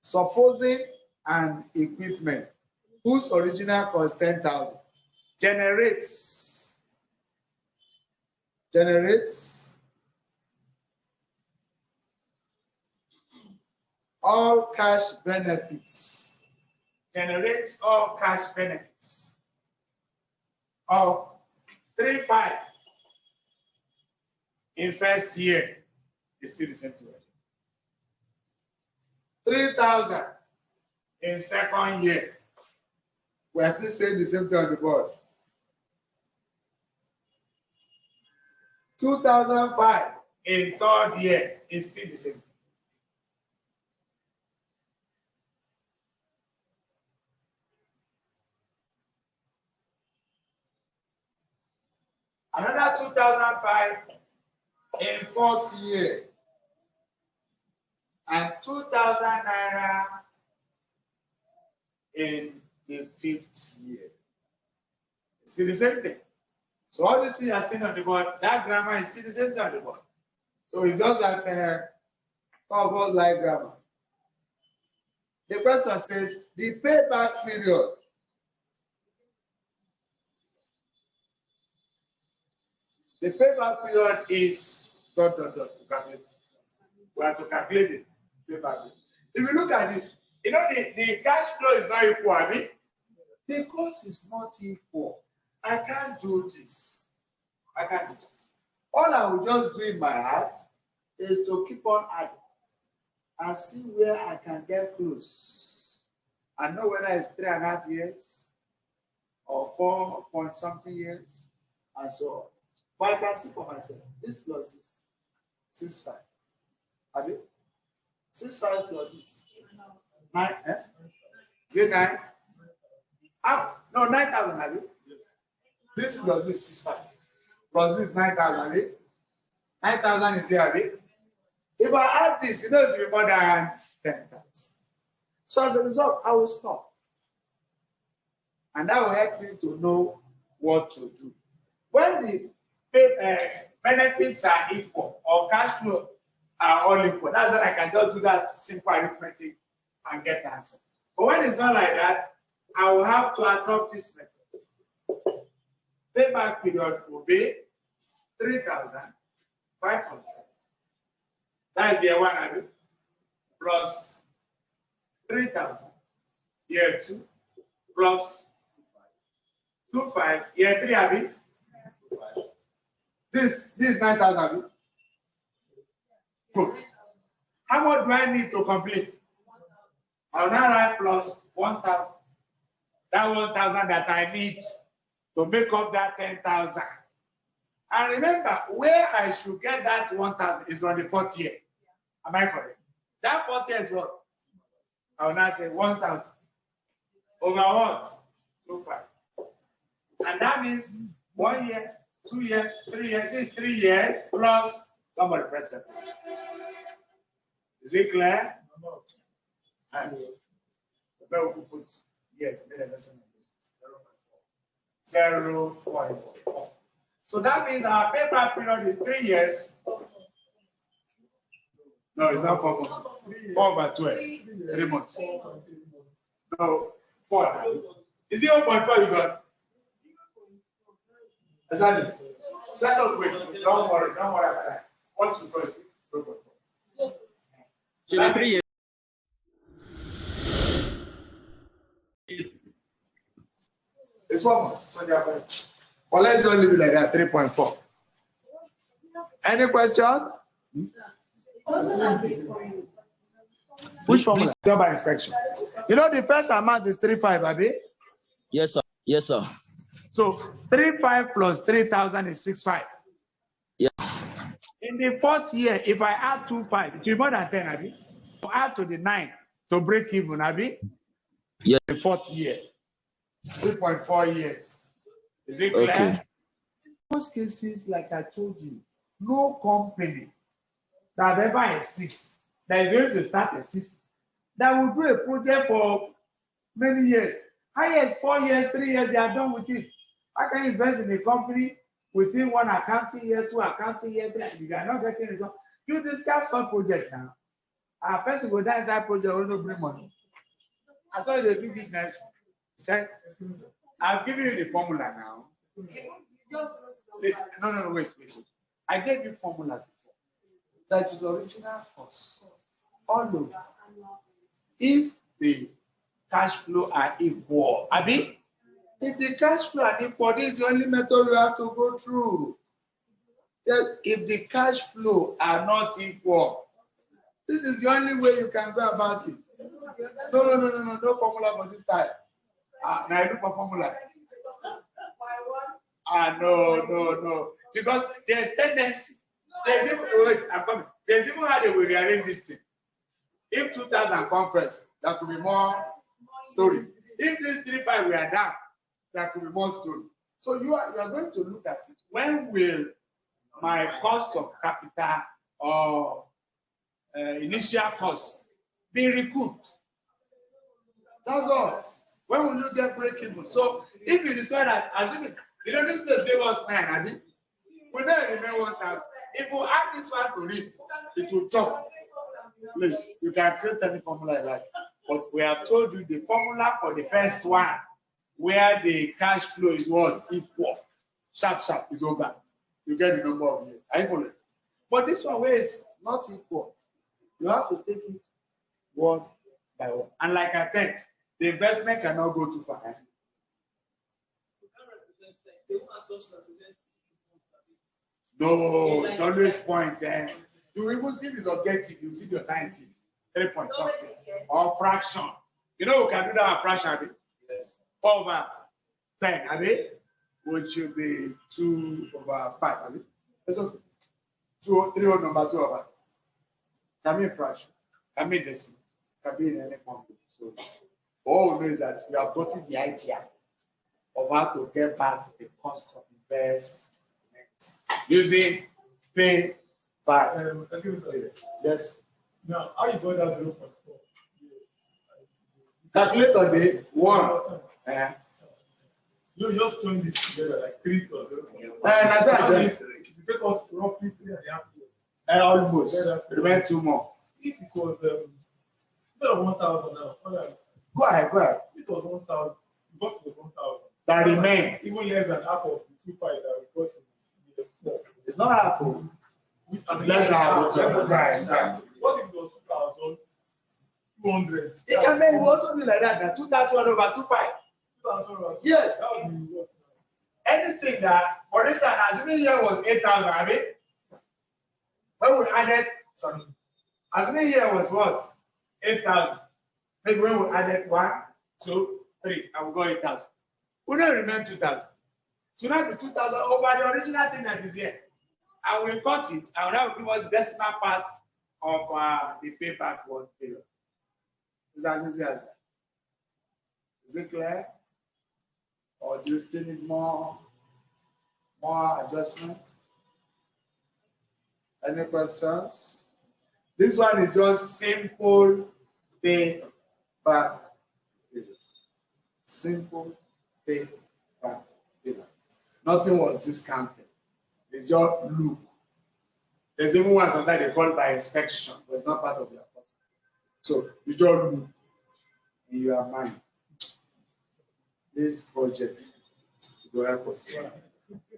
Supposing an equipment whose original cost is 10,000 generates all cash benefits. Generates all cash benefits of 3,500 in first year. You see the same thing. 3,000 in second year. We are still saying the same thing on the board. 2,005 in third year is still the same thing. Another 2,005 in fourth year. And 2,000 naira in the fifth year. It's still the same thing. So all you see you are seeing on the board, that grammar is still the same thing on the board. So it's just that Some of us like grammar. The question says the payback period. The payback period is ... We have to calculate the payback period. If you look at this, you know the cash flow is not equal, I mean, because it's not equal. I can't do this. I can't do this. All I will just do in my heart is to keep on adding and see where I can get close. I know whether it's 3.5 years or 4 point something years and so on. But I can see for myself, this plus this, 6.5. Have you? 6.5 plus this. 9, eh? Is it 9? No, 9,000, have you? This plus this 6.5. Plus this 9,000, have you? 9,000 is here, have you? If I add this, you know it will be more than 10,000. So as a result, I will stop. And that will help me to know what to do. When the benefits are equal or cash flow are all equal, that's when I can just do that simple arithmetic and get the answer. But when it's not like that, I will have to adopt this method. Payback period will be 3,500. That's year 1, I mean, plus 3,000. Year 2 plus 2,500. Year 3, I mean. This 9,000, I mean. Good. How much do I need to complete? I'll now write plus 1,000. That 1,000 that I need to make up that 10,000. And remember, where I should get that 1,000 is on the 4th year. Am I correct? That 4th year is what? I will now say 1,000 over what? 2,500. And that means 1 year, 2 years, 3 years. This 3 years plus somebody press that. Is it clear? So we put yes, 0.4. So that means our payback period is 3 years. No, it's not 4 months. 4 over 12. 3 months. No, 4. Is it 0.4 you got? Exactly. Don't worry about that. What's the first? 0.4. 3 years. It's 4 months. So therefore, or let's just leave it like that, 3.4. Any question? Which formula? Job by inspection. You know the first amount is 3,500, Abi? Yes, sir. Yes, sir. So 3,500 plus 3,000 is 6,500. Yeah. In the 4th year, if I add 2,500, it will be more than 10, Abi. To add to the 9 to break even, Abi? Yeah. The 4th year. 3.4 years. Is it clear? Okay. In most cases, like I told you, no company that ever exists that is going to start existing that will do a project for many years. Highest 4 years, 3 years, they are done with it. I can invest in a company within 1 accounting year, 2 accounting year, 3. If you are not getting results, you discuss some project now. Our person will dance that project also bring money. I saw you do business. He said, I've given you the formula now. No, wait. I gave you formula before. That is original cost. All over. If the cash flow are equal, Abi, if the cash flow are equal, this is the only method you have to go through. Yes, if the cash flow are not equal, this is the only way you can go about it. No formula for this time. Now I look for formula. No. Because there's tendency. There's even how they will rearrange this thing. If 2,000 come first, there could be more story. If this 3,500 we are down, there could be more story. So you are going to look at it. When will my cost of capital or initial cost be recouped? That's all. When will you get break even? So if you discover that, assuming this place gave us 9, Abi, we then remain 1,000. If we add this one to it, it will chop. Please, you can create any formula you like. But we have told you the formula for the first one, where the cash flow is what? Equal. Sharp is over. You get the number of years. Are you following? But this one where is not equal. You have to take it one by one. And like I said, the investment cannot go too far. No, it's always point. You even see this objective, you see your time, 3 point something, or fraction. You know, we can do that fraction, Abi? Yes. Over 10, Abi? Which should be 2/5, Abi? That's okay. 3 or number 2 over. Can be a fraction, can be decimal, can be in any form. So, all we know is that we have gotten the idea of how to get back the cost of investment using pay back. Yes. Now, how you got that 0.4? Calculate on the 1. You just joined it together like 3 plus 0. That's how I it take us roughly 3.5 years. Almost. Remain 2 more. If it was instead of 1,000 now, Go ahead. it was 1,000. Because it was 1,000. That remain. Even less than half of the 2.5 that we got in the 4. It's not half. Less than half. What if it was 2,200? It can maybe also be like that. 2,200 over 2.5. 2,200. Yes. That would be what? Anything that, for instance, assuming here was 8,000, I mean, when we added, assuming here was what? 8,000. Maybe when we added 1, 2, 3, and we got 8,000. We don't remain 2,000. So now the 2,000 over the original thing that is here. And we cut it, and that will give us decimal part of the payback one period. It's as easy as that. Is it clear? Or do you still need more adjustment? Any questions? This one is just simple pay back. Simple pay back. Nothing was discounted. They just look. There's even one sometimes they call by inspection, but it's not part of your cost. So you just look in your mind. This project will help us.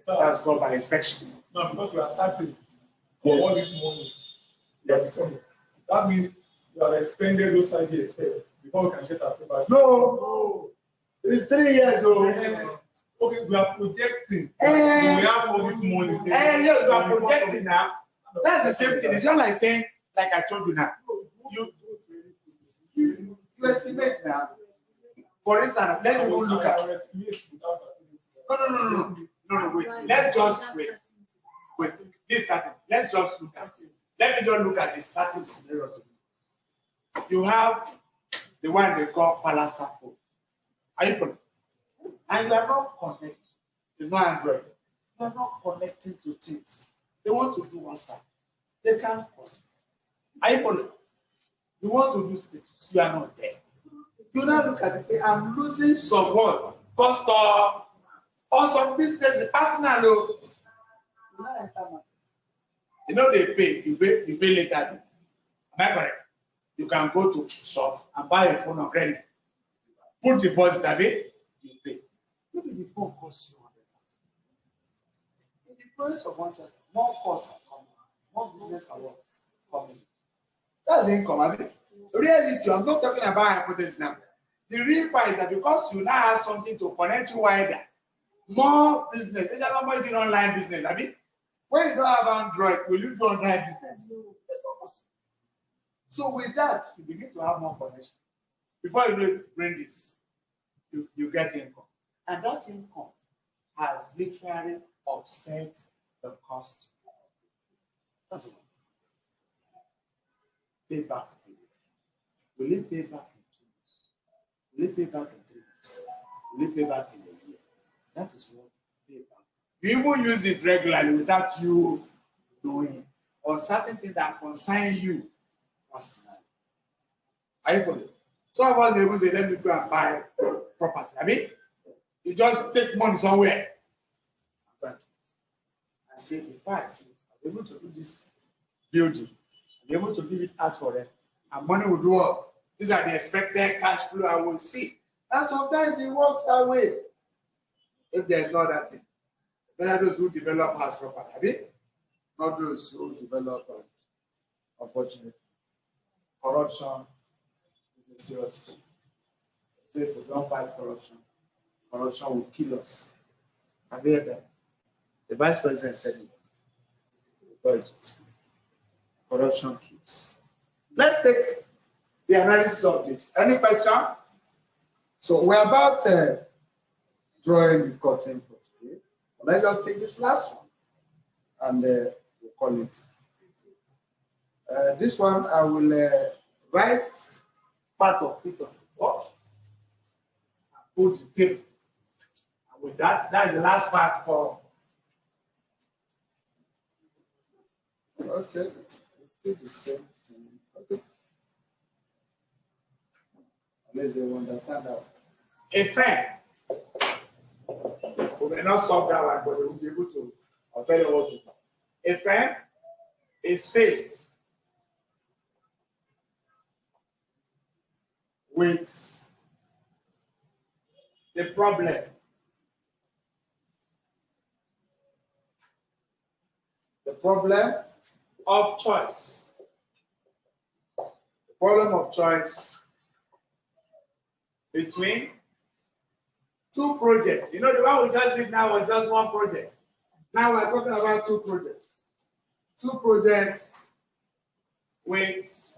That's called by inspection. No, because we are starting Yes. all these monies. Yes. That means you have expended those 5 years first before we can get our payback. No. It's 3 years old. Okay, we are projecting. We Eh. have all this money. Yes, you are projecting now. That's the same thing. It's just like saying, like I told you now. You estimate now. For instance, let's even look at. No, wait. Let's just wait. This certain. Let's just look at it. Let me just look at the certain scenario. You have the one they call Palasapo. Are you following? And you are not connected. It's not Android. You are not connecting to things. They want to do WhatsApp. They can't connect. Are you following? You want to do status. You are not there. You now look at it. I'm losing some what? Customer or some business personal. You know they pay. You pay later. Am I correct? You can go to shop and buy a phone on credit. Put deposit a bit, you pay. Maybe the phone costs you 100,000. In the process of 1,000, more costs are coming, more business awards coming. That's income. I mean, reality, I'm not talking about hypothesis now. The real fact is that because you now have something to connect you wider, more business. It's just somebody doing online business. I mean, when you don't have Android, will you do online business? It's not possible. So with that, you begin to have more connection. Before you know it, bring this, you get income. And that income has literally offset the cost. That's all. Pay back. Will it pay back in 2 months? Will it pay back in 3 months? Will it pay back in a year? That is what pay back. You even use it regularly without you doing or certain things that concern you personally. Are you following? Some of us may say, let me go and buy property. I mean, you just take money somewhere and say, if I'm able to do this building, be able to give it out for them. And money will do what? These are the expected cash flow I will see. And sometimes it works that way. If there's no other thing. There are those who develop house property, not those who develop opportunity. Corruption is a serious thing. Say if we don't fight corruption, corruption will kill us. Have you heard that? The vice president said it. Corruption kills. Let's take the analysis of this. Any question? So we're about drawing the curtain for today. Let's just take this last one and we'll call it. This one I will write part of it on the board and put the table. And with that, that's the last part for. Okay, it's still the same thing. Okay. Unless they will understand that. A friend. We may not solve that one, but they will be able to. I'll tell you what to do. A friend is faced with the problem of choice. The problem of choice between two projects. You know, the one we just did now was just one project. Now we're talking about two projects. Two projects with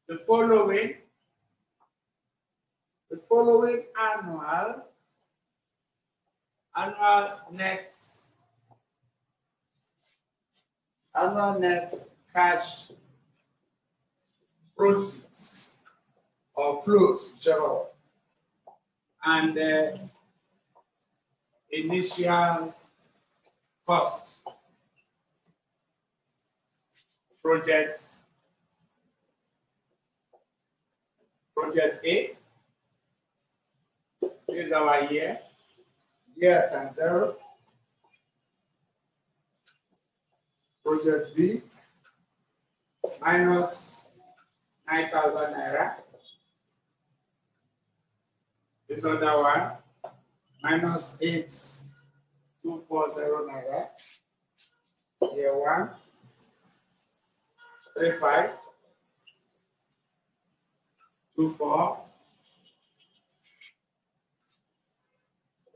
the following annual net cash proceeds or flows, whichever, and initial cost. Project A is our year times 0. Project B minus 9,000 naira. This other one minus 8,240 naira. Year 1, 35, 24,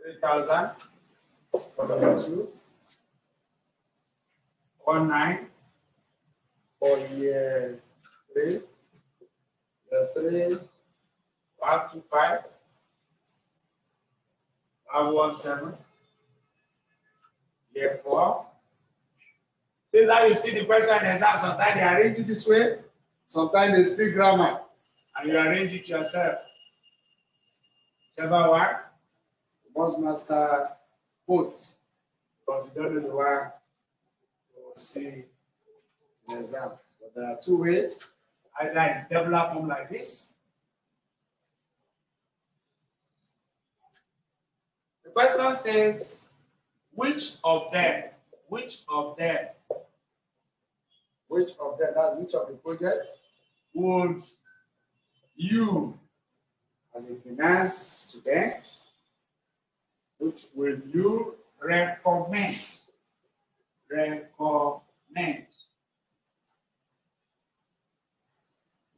3,000, 2, 19 for year 3, year 3, 125, 117, year 4. This is how you see the question in exam. Sometimes they arrange it this way, sometimes they speak grammar, and you arrange it yourself. Whichever one, you must master both, because you don't know the one you will see in the exam. But there are two ways. Either in tabular form like this. The question says, which of them, that's which of the projects would you, as a finance student, which will you recommend?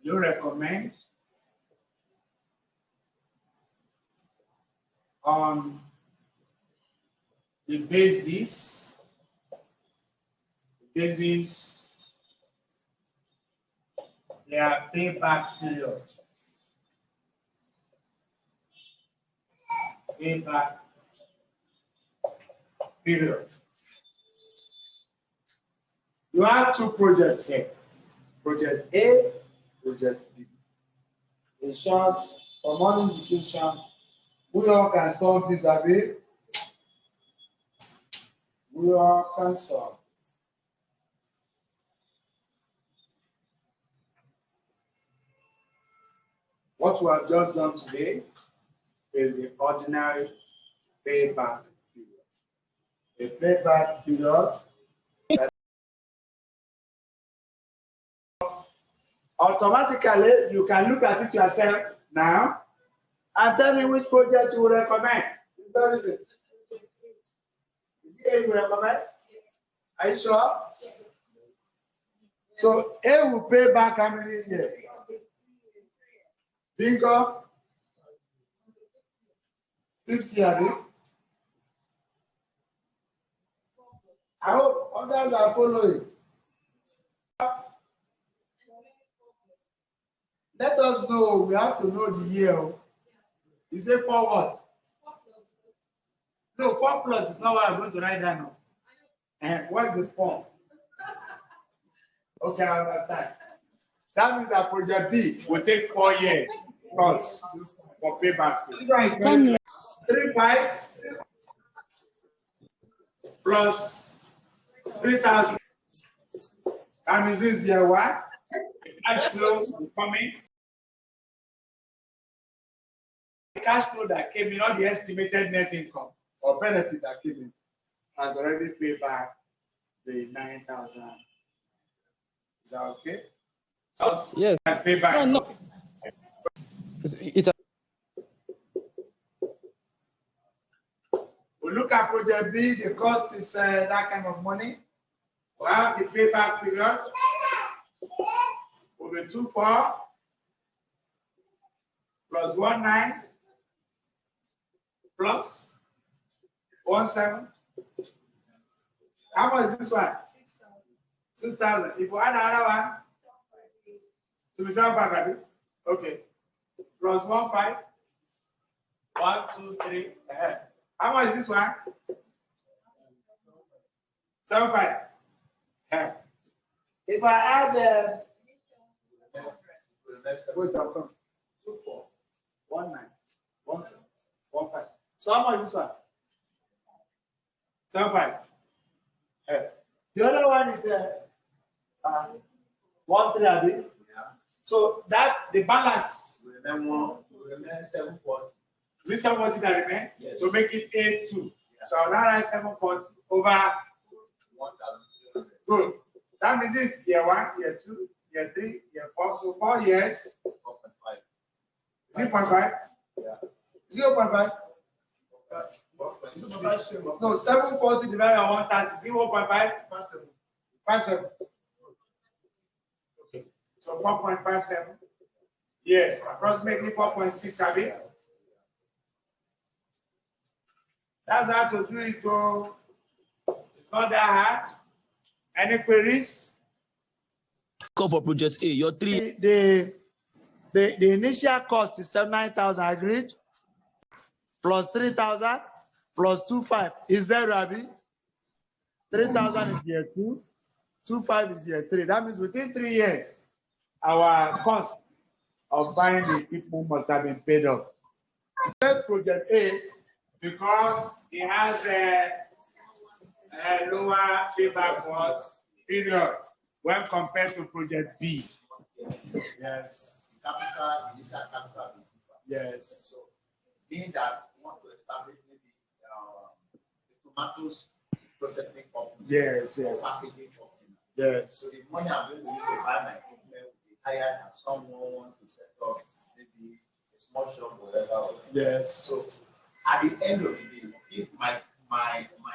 You recommend on the basis their payback period. You have two projects here. Project A, Project B. In short, for more indication, we all can solve this, Abi. We all can solve. What we have just done today is the ordinary payback period. a payback period. Automatically, you can look at it yourself now and tell me which project you would recommend. Is that it? Is it A you recommend? Are you sure? So A will pay back how many years? Bingo. 50 years. I hope others are following. Let us know. We have to know the year. You say 4 what? No, 4 plus is not what I'm going to write down now. And what is the 4? Okay, I understand. That means that project B will take 4 years plus for payback. 3,500 plus 3,000. That means this year what? Cash flow will come in. The cash flow that came in, not the estimated net income or benefit that came in, has already paid back the 9,000. Is that okay? Yes. Has paid back. No. It's We look at project B, the cost is that kind of money. We have the payback period. Will be 24 plus 19 plus 17. How much is this one? 6,000. If we add another one, to be 7,500. Okay. Plus 15. 1, 2, 3. How much is this one? 7,500. If I add wait, I'll come. 2, 4, 1, 9, 1, 7, 1, 5. So how much is this one? 7,500. The other one is 1, 3, Abi. Yeah. So that the balance. Remember 740. Is this 740 that remain? Yes. So make it 8,2. Yeah. So I'll now write 740 over 1,300. Good. That means this year 1, year 2, year 3, year 4. So 4 years. 4.5. 0.5? Yeah. 0.5? No, 740 divided by 130. 0.5? 57. Okay. So 4.57. Yes, approximately 4.6, Abi. That's how to do it. It's not that hard. Any queries? Call for project A. Your 3. The initial cost is 9,000 agreed, plus 3,000, plus 2,500 is there, Rabbi? 3,000 is year 2, 2,500 is year 3. That means within 3 years, our cost of buying the equipment must have been paid off. Project A, because it has a lower payback period when compared to project B. Yes. Initial capital. Yes. So, meaning that we want to establish maybe the tomatoes processing company. Yes, or yes. packaging company. Yes. So the money I'm going to use to buy my equipment will be higher than someone wants to set up maybe a small shop or whatever. Yes. So at the end of the day, if my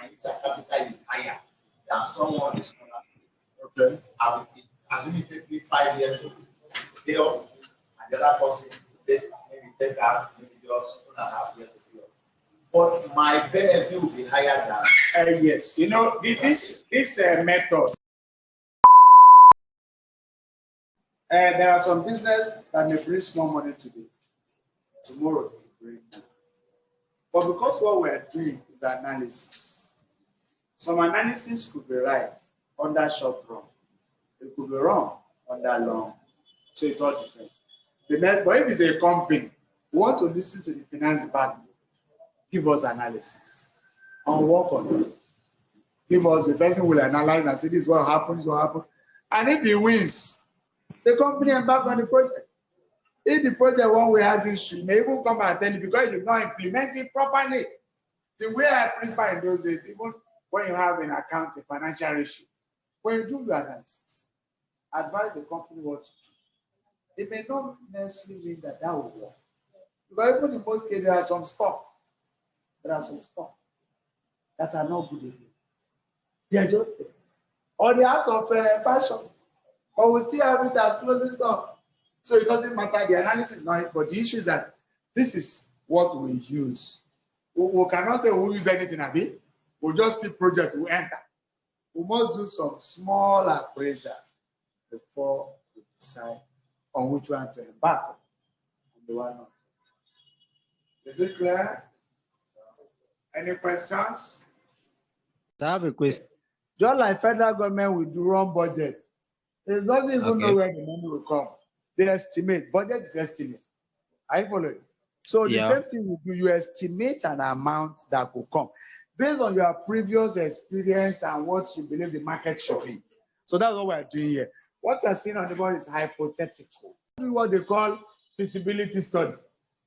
initial capital is higher than someone is smaller, okay, I will assume it takes me 5 years to pay off. The other person maybe take out maybe just 2.5 years to pay off. But my benefit will be higher than. Yes, you know, this method. There are some business that may bring small money today. Tomorrow, they bring more. But because what we're doing is analysis, some analysis could be right under short run. It could be wrong under long. So it all depends. But if it's a company, we want to listen to the finance department, give us analysis, and work on it. Give us, the person will analyze and say this is what happened, this is what happened. And if he wins, the company embark on the project. If the project one way has issue, may even come and tell you because you not implement it properly. The way I principle in those days, even when you have an account, a financial ratio, when you do your analysis, advise the company what to do. It may not necessarily mean that that will work. Because even in most cases, there are some stock that are not good again. They are just there. Or they are out of fashion. But we still have it as closing stock. So it doesn't matter. The analysis is not, but the issue is that this is what we use. We cannot say we'll use anything, Abi. We'll just see project, we enter. We must do some small appraisal before we decide on which one to embark on and the one not. Is it clear? Any questions? I have a question. Just like federal government will do run budget, it doesn't even know where the money will come. They estimate. Budget is estimate. Are you following? So the same thing you do, you estimate an amount that will come based on your previous experience and what you believe the market should be. So that's what we're doing here. What you're seeing on the board is hypothetical. Do what they call feasibility study.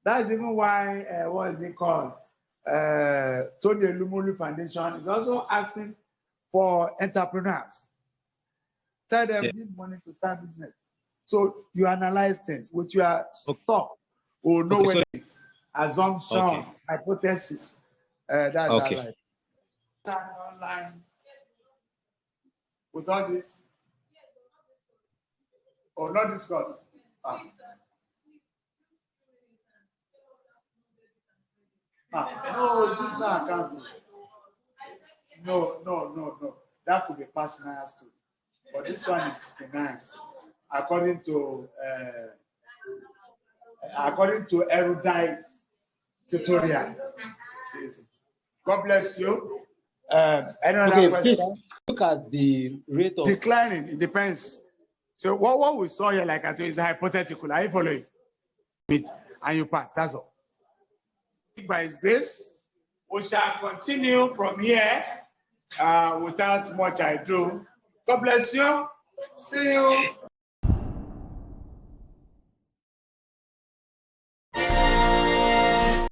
That's even why, what is it called? Tony Elumolu Foundation is also asking for entrepreneurs. Tell them need money to start business. So you analyze things with your stock or know when it's assumption, hypothesis. That's our life. Online with all this. Or not discuss. No, this is not accounting. No. That could be personal story. But this one is finance. According to erudite tutorial. God bless you. Any other question? Look at the rate of declining. It depends. So what we saw here, like I told you, is hypothetical. Are you following it? And you pass. That's all. By His grace, we shall continue from here without much ado. God bless you. See you.